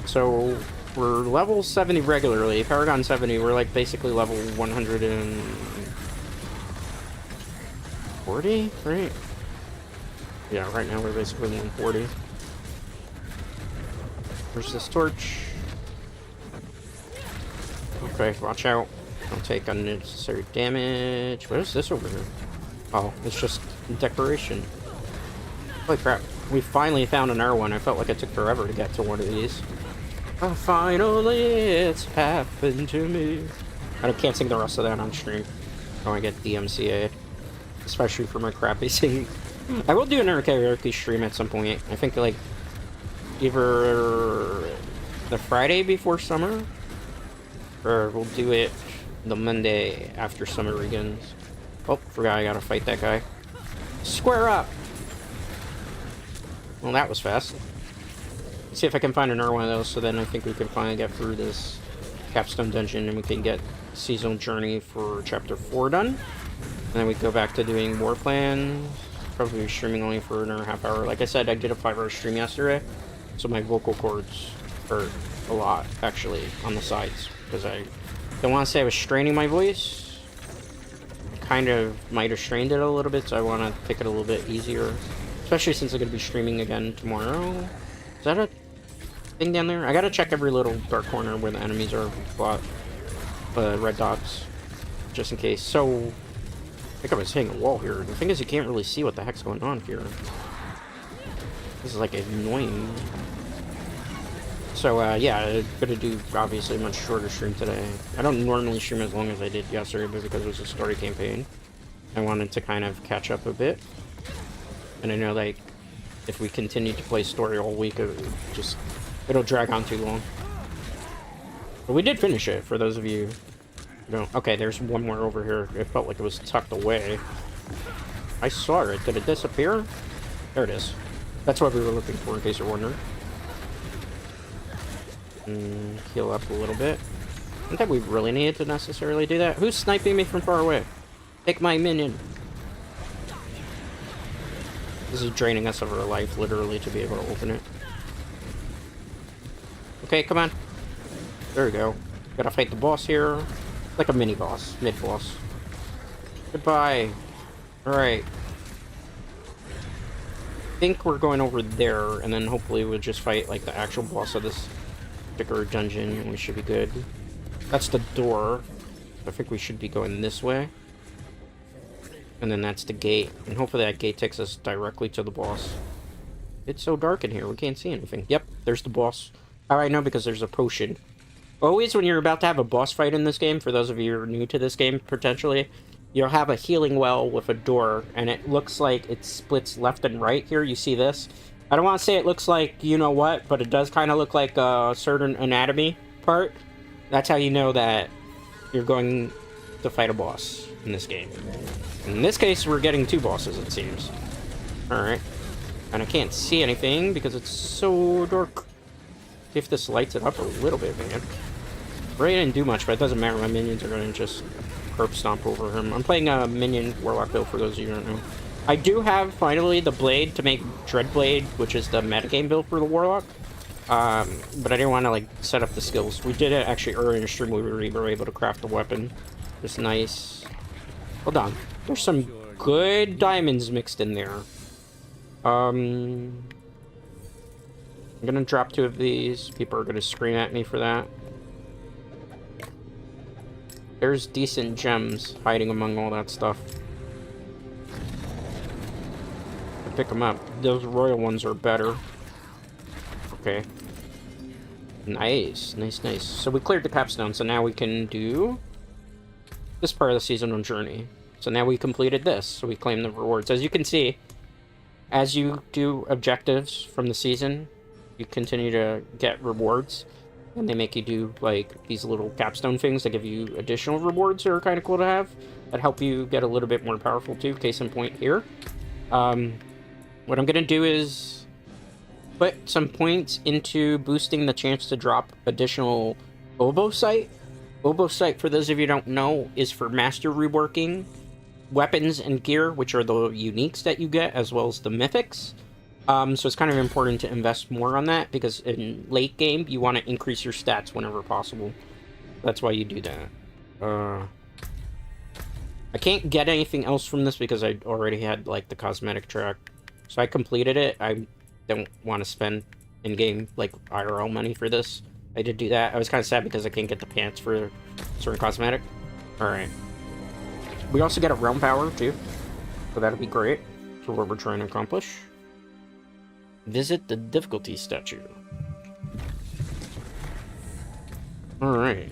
So, we're level 70 regularly. Paragon 70, we're like basically level 140, right? Yeah, right now we're basically 140. Where's this torch? Okay, watch out. Don't take unnecessary damage. What is this over here? Oh, it's just decoration. Holy crap. We finally found another one. I felt like it took forever to get to one of these. Oh, finally, it's happened to me. I can't sing the rest of that on stream. I want to get DMCA'd. Especially for my crappy singing. I will do another karaoke stream at some point. I think, like, either the Friday before summer, or we'll do it the Monday after summer begins. Oh, forgot I gotta fight that guy. Square up! Well, that was fast. Let's see if I can find another one of those, so then I think we can finally get through this capstone dungeon and we can get seasonal journey for chapter 4 done. And then we go back to doing war plans. Probably streaming only for another half hour. Like I said, I did a 5-hour stream yesterday, so my vocal cords hurt a lot, actually, on the sides. Because I don't want to say I was straining my voice. I kind of might have strained it a little bit, so I want to pick it a little bit easier. Especially since I'm going to be streaming again tomorrow. Is that a thing down there? I gotta check every little dark corner where the enemies are red dots. Just in case. So, I think I was hitting a wall here. The thing is, you can't really see what the heck's going on here. This is like annoying. So, yeah, I'm gonna do obviously a much shorter stream today. I don't normally stream as long as I did yesterday, but because it was a story campaign, I wanted to kind of catch up a bit. And I know, like, if we continue to play story all week, it'll drag on too long. But we did finish it, for those of you who don't. Okay, there's one more over here. It felt like it was tucked away. I saw it. Did it disappear? There it is. That's what we were looking for, in case you're wondering. Heal up a little bit. I don't think we really needed to necessarily do that. Who's sniping me from far away? Take my minion. This is draining us of our life, literally, to be able to open it. Okay, come on. There we go. Gotta fight the boss here. Like a mini-boss. Mid-boss. Goodbye. Alright. I think we're going over there, and then hopefully we'll just fight, like, the actual boss of this particular dungeon, and we should be good. That's the door. I think we should be going this way. And then that's the gate. And hopefully that gate takes us directly to the boss. It's so dark in here, we can't see anything. Yep, there's the boss. How I know? Because there's a potion. Always when you're about to have a boss fight in this game, for those of you who are new to this game, potentially, you'll have a healing well with a door, and it looks like it splits left and right here. You see this? I don't want to say it looks like you-know-what, but it does kind of look like a certain anatomy part. That's how you know that you're going to fight a boss in this game. In this case, we're getting 2 bosses, it seems. Alright. And I can't see anything because it's so dark. See if this lights it up a little bit, man. Ray didn't do much, but it doesn't matter. My minions are going to just curb stomp over him. I'm playing a minion Warlock build, for those of you who don't know. I do have, finally, the blade to make Dreadblade, which is the metagame build for the Warlock. But I didn't want to, like, set up the skills. We did it, actually, earlier in the stream. We were able to craft the weapon. It's nice. Hold on. There's some good diamonds mixed in there. I'm gonna drop 2 of these. People are gonna scream at me for that. There's decent gems hiding among all that stuff. pick them up. Those royal ones are better. Okay. Nice, nice, nice. So we cleared the capstone, so now we can do this part of the seasonal journey. So now we completed this, so we claim the rewards. As you can see, as you do objectives from the season, you continue to get rewards. And they make you do, like, these little capstone things that give you additional rewards that are kind of cool to have. That help you get a little bit more powerful, too. Case in point here. What I'm going to do is put some points into boosting the chance to drop additional Obocyte. Obocyte, for those of you who don't know, is for master reworking weapons and gear, which are the uniques that you get, as well as the mythics. So it's kind of important to invest more on that, because in late game, you want to increase your stats whenever possible. That's why you do that. I can't get anything else from this because I already had, like, the cosmetic track. So I completed it. I don't want to spend in-game, like, IRL money for this. I did do that. I was kind of sad because I can't get the pants for certain cosmetic. Alright. We also get a realm power, too. So that'll be great for what we're trying to accomplish. Visit the difficulty statue. Alright.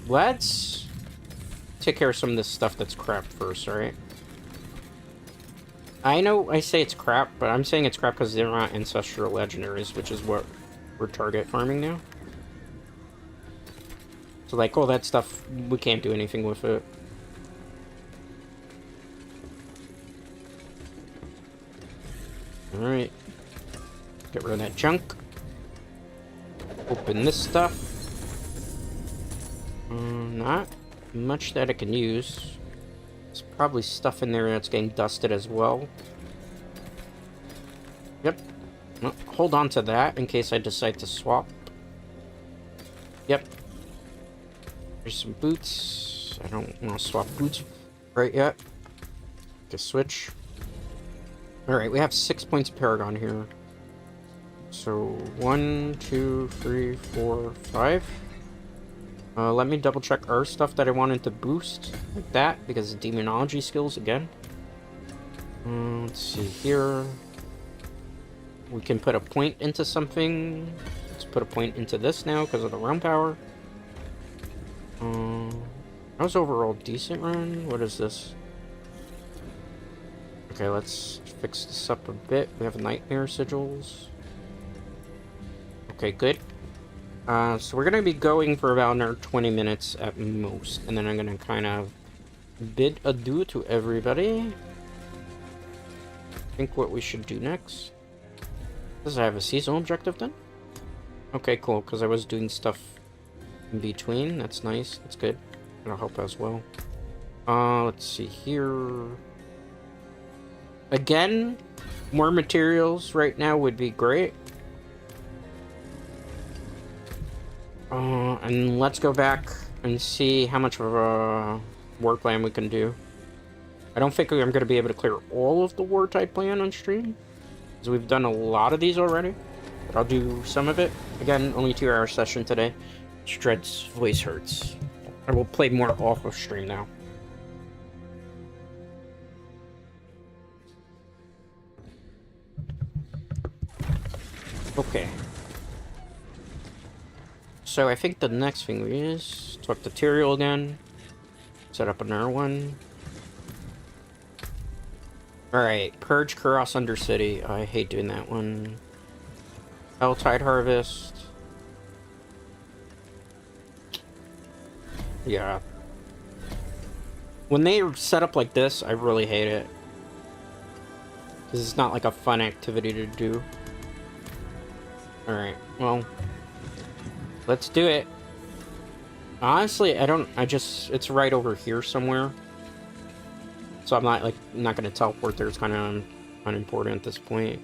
Let's take care of some of this stuff that's crap first, alright? I know I say it's crap, but I'm saying it's crap because they're not ancestral legendaries, which is what we're target farming now. So, like, all that stuff, we can't do anything with it. Alright. Get rid of that junk. Open this stuff. Not much that I can use. There's probably stuff in there that's getting dusted as well. Yep. Well, hold on to that in case I decide to swap. Yep. There's some boots. I don't want to swap boots right yet. Just switch. Alright, we have 6 points of Paragon here. So, 1, 2, 3, 4, 5. Let me double check our stuff that I wanted to boost. Like that, because of demonology skills again. Let's see here. We can put a point into something. Let's put a point into this now because of the realm power. That was overall decent run. What is this? Okay, let's fix this up a bit. We have nightmare sigils. Okay, good. So we're going to be going for about another 20 minutes at most. And then I'm going to kind of bid adieu to everybody. I think what we should do next. Does I have a seasonal objective then? Okay, cool, because I was doing stuff in between. That's nice. That's good. That'll help as well. Let's see here. Again, more materials right now would be great. And let's go back and see how much of a war plan we can do. I don't think I'm going to be able to clear all of the war type plan on stream, because we've done a lot of these already. But I'll do some of it. Again, only 2-hour session today. Dread's voice hurts. I will play more off of stream now. Okay. So I think the next thing is talk to Tyrael again. Set up another one. Alright, Purge Kuros Undercity. I hate doing that one. Helltide Harvest. Yeah. When they set up like this, I really hate it. Because it's not like a fun activity to do. Alright, well. Let's do it. Honestly, it's right over here somewhere. So I'm not gonna teleport there. It's kind of unimportant at this point.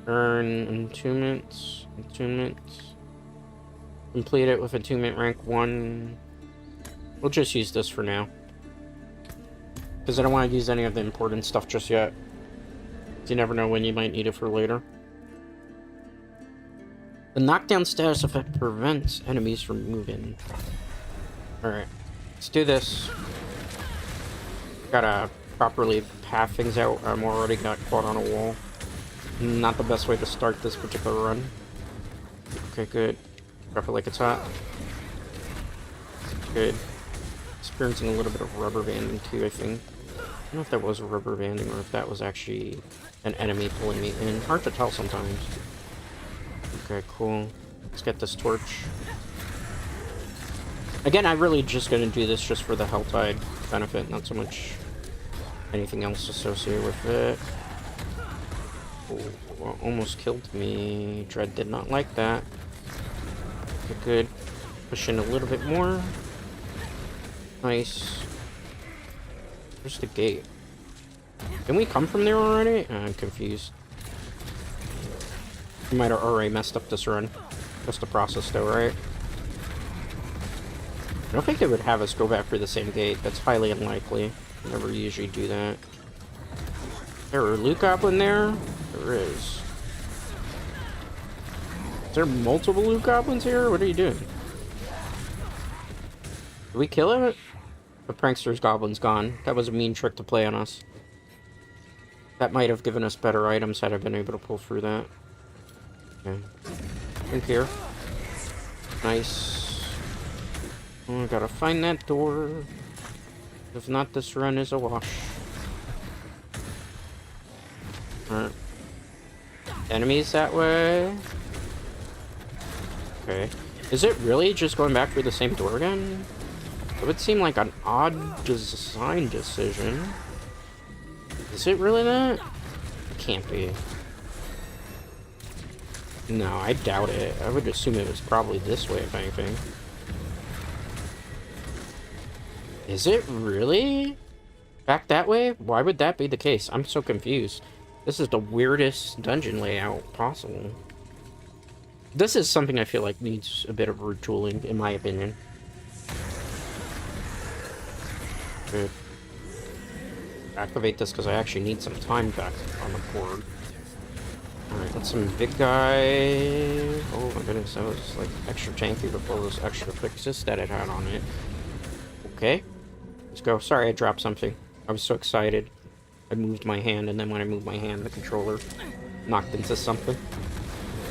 Earn entombments. Complete it with attunement rank 1. We'll just use this for now. Because I don't want to use any of the important stuff just yet. You never know when you might need it for later. The knockdown status effect prevents enemies from moving. Alright. Let's do this. Gotta properly path things out, I'm already got caught on a wall. Not the best way to start this particular run. Okay, good. Drop it like it's hot. Good. Experiencing a little bit of rubber banding too, I think. I don't know if that was rubber banding or if that was actually an enemy pulling me in. Hard to tell sometimes. Okay, cool. Let's get this torch. Again, I'm really just gonna do this just for the Helltide benefit, not so much anything else associated with it. Oh, almost killed me. Dread did not like that. Okay, good. Push in a little bit more. Nice. Where's the gate? Can we come from there already? I'm confused. We might have already messed up this run. Just the process though, right? I don't think they would have us go back through the same gate. That's highly unlikely. Never usually do that. Is there a loot goblin there? There is. Is there multiple loot goblins here? What are you doing? Did we kill it? The prankster's goblin's gone. That was a mean trick to play on us. That might have given us better items had I been able to pull through that. Okay. In here. Nice. Oh, I gotta find that door. If not, this run is a wash. Alright. Enemies that way. Okay. Is it really just going back through the same door again? It would seem like an odd design decision. Is it really that? It can't be. No, I doubt it. I would assume it was probably this way, if anything. Is it really? Back that way? Why would that be the case? I'm so confused. This is the weirdest dungeon layout possible. This is something I feel like needs a bit of retooling, in my opinion. Good. Activate this because I actually need some time back on the board. Alright, that's some big guy. Oh my goodness, that was like extra tanky before those extra fixes that it had on it. Okay. Let's go. Sorry, I dropped something. I was so excited. I moved my hand, and then when I moved my hand, the controller knocked into something.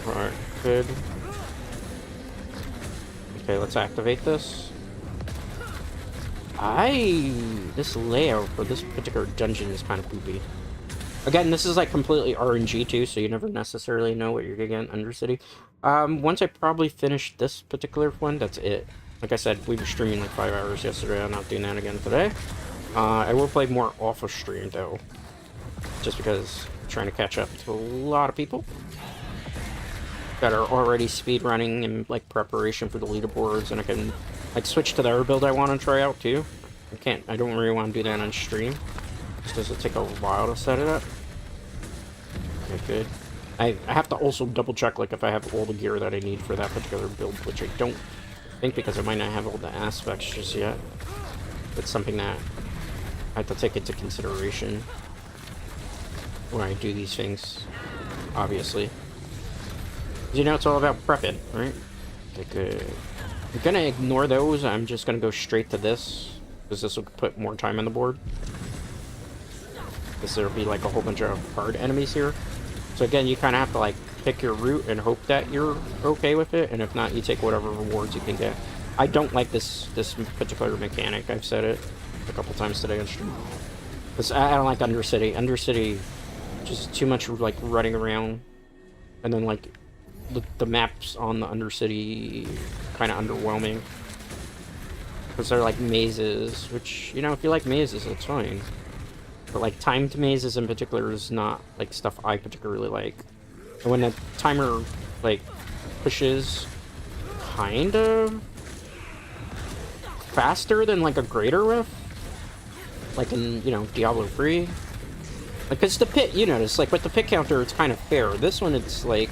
Alright, good. Okay, let's activate this. This layout for this particular dungeon is kind of poopy. Again, this is like completely RNG too, so you never necessarily know what you're gonna get in Undercity. Once I probably finish this particular one, that's it. Like I said, we were streaming like 5 hours yesterday. I'm not doing that again today. I will play more off of stream though, just because I'm trying to catch up to a lot of people that are already speedrunning in like preparation for the leaderboards, and I can like switch to the other build I want to try out too. I don't really want to do that on stream. Just does it take a while to set it up. Okay, good. I have to also double check like if I have all the gear that I need for that particular build, which I don't think because I might not have all the aspects just yet. It's something that I have to take into consideration when I do these things, obviously. You know, it's all about prepping, right? Okay, good. I'm gonna ignore those. I'm just gonna go straight to this, because this will put more time on the board. Because there'll be like a whole bunch of hard enemies here. So again, you kind of have to like pick your route and hope that you're okay with it, and if not, you take whatever rewards you can get. I don't like this particular mechanic. I've said it a couple times today on stream. Because I don't like Undercity. Undercity, just too much like running around, and then like the maps on the Undercity kind of underwhelming. Because they're like mazes, which, you know, if you like mazes, it's fine. But like timed mazes in particular is not like stuff I particularly like. And when the timer like pushes kind of faster than like a greater riff, like in, you know, Diablo 3, like it's the pit, you notice, like with the pit counter it's kind of fair. This one it's like,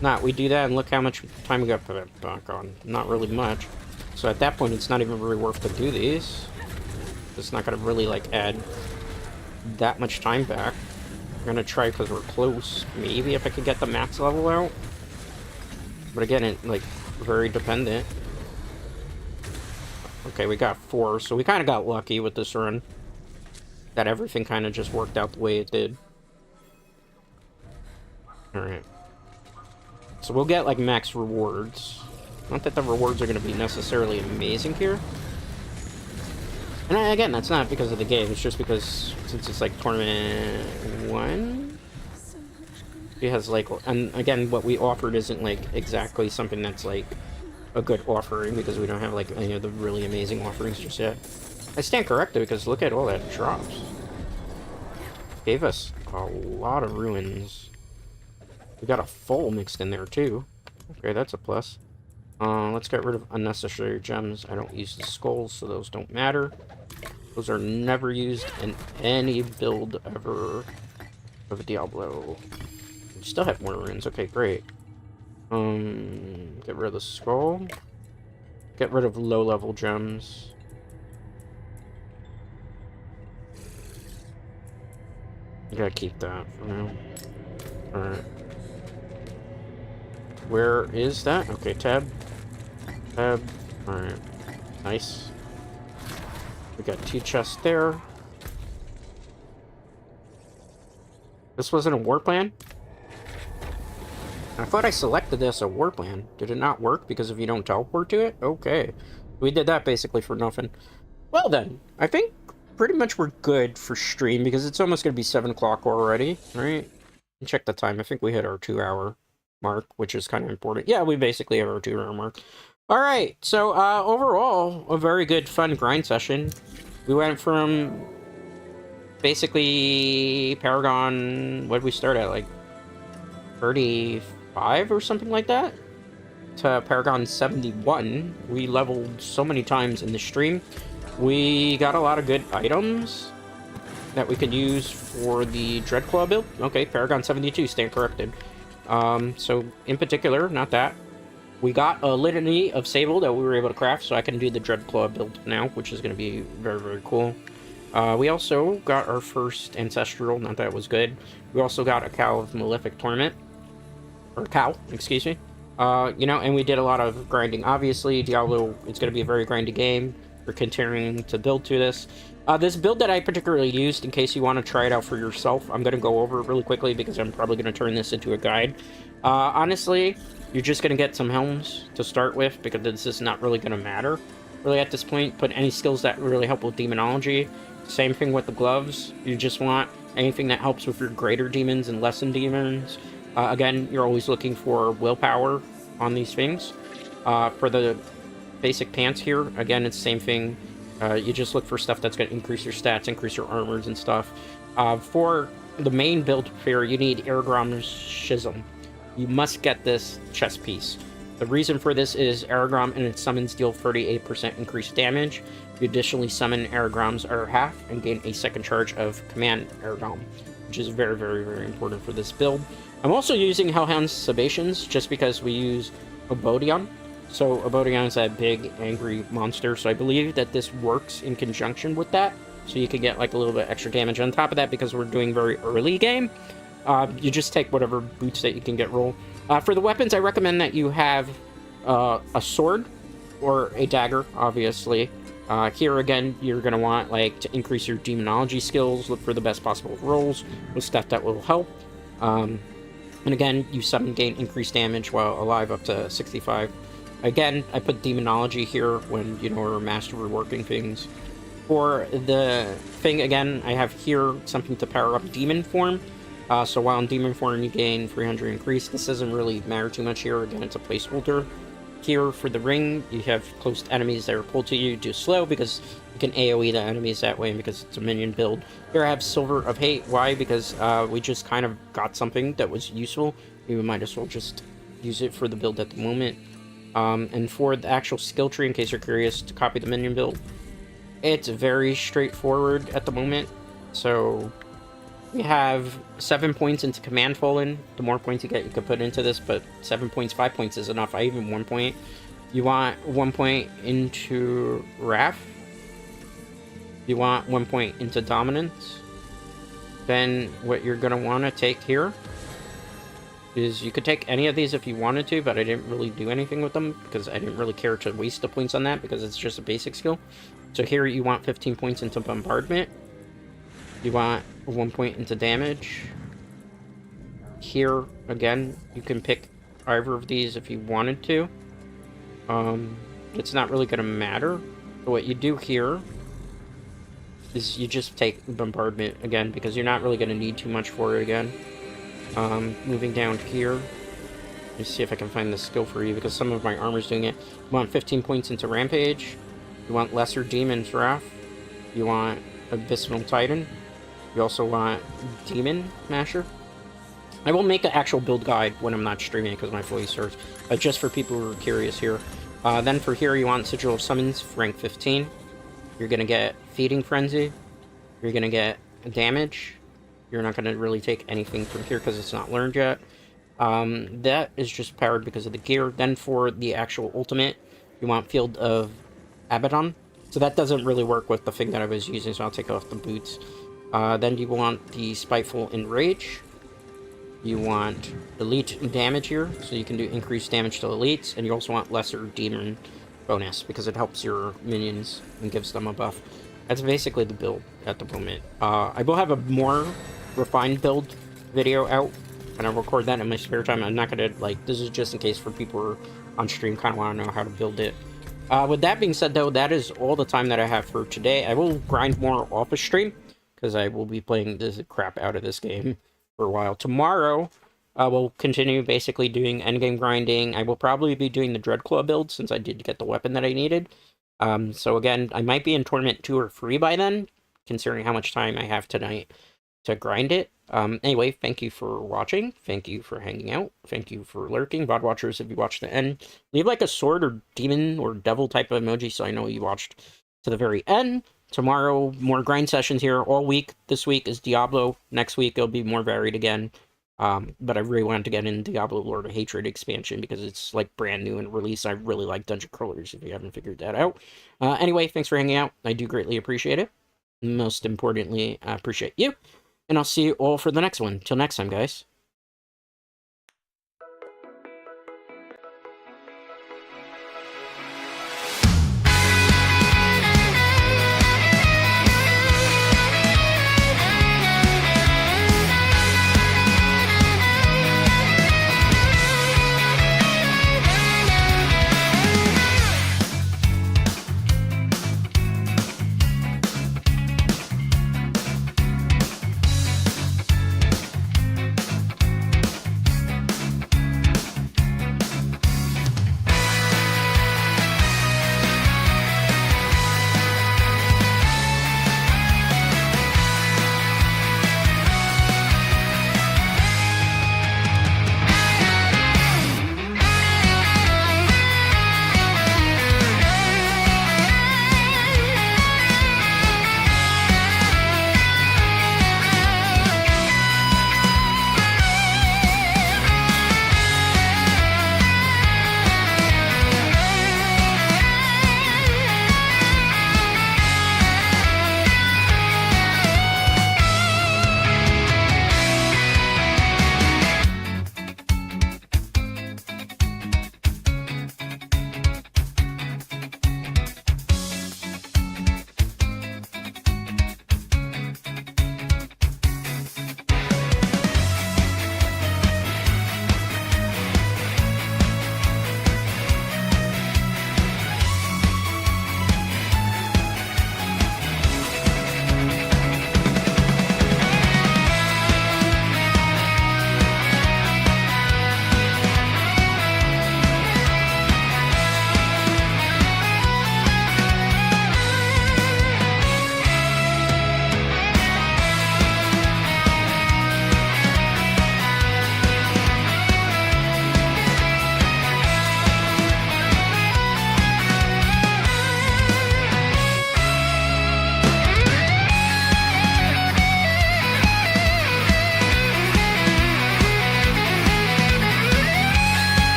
not, we do that and look how much time we got back on. Not really much. So at that point it's not even really worth to do these. It's not gonna really like add that much time back. I'm gonna try because we're close. Maybe if I could get the max level out. But again, it like very dependent. Okay, we got 4, so we kind of got lucky with this run. that everything kind of just worked out the way it did. Alright. So we'll get, like, max rewards. Not that the rewards are going to be necessarily amazing here. And again, that's not because of the game. It's just because, since it's, like, Tournament 1... It has, like... And, again, what we offered isn't, like, exactly something that's, like, a good offering, because we don't have, like, any of the really amazing offerings just yet. I stand corrected, because look at all that drops. Gave us a lot of ruins. We got a full mixed in there, too. Okay, that's a plus. Let's get rid of unnecessary gems. I don't use the skulls, so those don't matter. Those are never used in any build ever of Diablo. We still have more ruins. Okay, great. Get rid of the skull. Get rid of low-level gems. You gotta keep that for now. Alright. Where is that? Okay, tab. Tab. Alright. Nice. We got 2 chests there. This wasn't a war plan? I thought I selected this a war plan. Did it not work because if you don't teleport to it? Okay. We did that basically for nothing. Well then, I think pretty much we're good for stream because it's almost going to be 7 o'clock already, right? Check the time. I think we hit our 2-hour mark, which is kind of important. Yeah, we basically have our 2-hour mark. Alright, so overall, a very good, fun grind session. We went from basically Paragon, what did we start at, like 35 or something like that? To Paragon 71. We leveled so many times in the stream. We got a lot of good items that we could use for the Dreadclaw build. Okay, Paragon 72, stand corrected. So, in particular, not that. We got a litany of Sable that we were able to craft, so I can do the Dreadclaw build now, which is going to be very, very cool. We also got our first Ancestral, not that it was good. We also got a Cow of Malefic Tournament. Or Cow, excuse me. You know, and we did a lot of grinding. Obviously, Diablo, it's going to be a very grindy game. We're continuing to build to this. This build that I particularly used, in case you want to try it out for yourself, I'm going to go over it really quickly because I'm probably going to turn this into a guide. Honestly, you're just going to get some helms to start with because this is not really going to matter really at this point. But any skills that really help with demonology, same thing with the gloves. You just want anything that helps with your greater demons and lesser demons. Again, you're always looking for willpower on these things. For the basic pants here, again, it's the same thing. You just look for stuff that's going to increase your stats, increase your armors and stuff. For the main build here, you need Aragram's Schism. You must get this chest piece. The reason for this is Aragram and its summons deal 38% increased damage. You additionally summon Aragrams or half and gain a second charge of Command Aragram, which is very, very, very important for this build. I'm also using Hellhound's Sebaceans just because we use Obodion. So Obodion is that big, angry monster, so I believe that this works in conjunction with that. So you can get like a little bit extra damage on top of that because we're doing very early game. You just take whatever boots that you can get roll. For the weapons, I recommend that you have a sword or a dagger, obviously. Here again, you're going to want like to increase your demonology skills, look for the best possible rolls with stuff that will help. And again, you summon gain increased damage while alive up to 65. Again, I put demonology here when, you know, we're master reworking things. For the thing, again, I have here something to power up demon form. So while in demon form, you gain 300 increase. This doesn't really matter too much here. Again, it's a placeholder. Here for the ring, you have close enemies that are pulled to you, do slow because you can AoE the enemies that way because it's a minion build. Here I have Silver of Hate. Why? Because we just kind of got something that was useful. We might as well just use it for the build at the moment. And for the actual skill tree, in case you're curious to copy the minion build, it's very straightforward at the moment. So we have 7 points into Command Fallen. The more points you get, you can put into this, but 7 points, 5 points is enough. I even 1 point. You want 1 point into Wrath. You want 1 point into Dominance. Then what you're going to want to take here is you could take any of these if you wanted to, but I didn't really do anything with them because I didn't really care to waste the points on that because it's just a basic skill. So here you want 15 points into Bombardment. You want 1 point into damage. Here, again, you can pick either of these if you wanted to. It's not really going to matter. So what you do here is you just take bombardment again, because you're not really going to need too much for it again. Moving down here. Let me see if I can find the skill for you, because some of my armor's doing it. You want 15 points into Rampage. You want Lesser Demon's Wrath. You want Abysmal Titan. You also want Demon Masher. I will make an actual build guide when I'm not streaming, because my voice hurts. But just for people who are curious here. Then for here, you want Sigil of Summons, rank 15. You're going to get Feeding Frenzy. You're going to get damage. You're not going to really take anything from here because it's not learned yet. That is just powered because of the gear. Then for the actual ultimate, you want Field of Abaddon. So that doesn't really work with the thing that I was using, so I'll take off the boots. Then you want the Spiteful Enrage. You want Elite Damage here, so you can do increased damage to elites. And you also want Lesser Demon bonus, because it helps your minions and gives them a buff. That's basically the build at the moment. I will have a more refined build video out, and I'll record that in my spare time. I'm not gonna, like, this is just in case for people who are on stream kind of want to know how to build it. With that being said, though, that is all the time that I have for today. I will grind more off a stream, because I will be playing the crap out of this game for a while. Tomorrow, we'll continue basically doing endgame grinding. I will probably be doing the Dreadclaw build, since I did get the weapon that I needed. So again, I might be in Tournament 2 or 3 by then, considering how much time I have tonight to grind it. Anyway, thank you for watching. Thank you for hanging out. Thank you for lurking. VOD watchers, if you watched the end, leave like a sword or demon or devil type of emoji so I know you watched to the very end. Tomorrow, more grind sessions here all week. This week is Diablo. Next week, it'll be more varied again. But I really wanted to get in Diablo Lord of Hatred expansion because it's like brand new and released. I really like dungeon crawlers, if you haven't figured that out. Anyway, thanks for hanging out. I do greatly appreciate it. Most importantly, I appreciate you. And I'll see you all for the next one. Till next time, guys.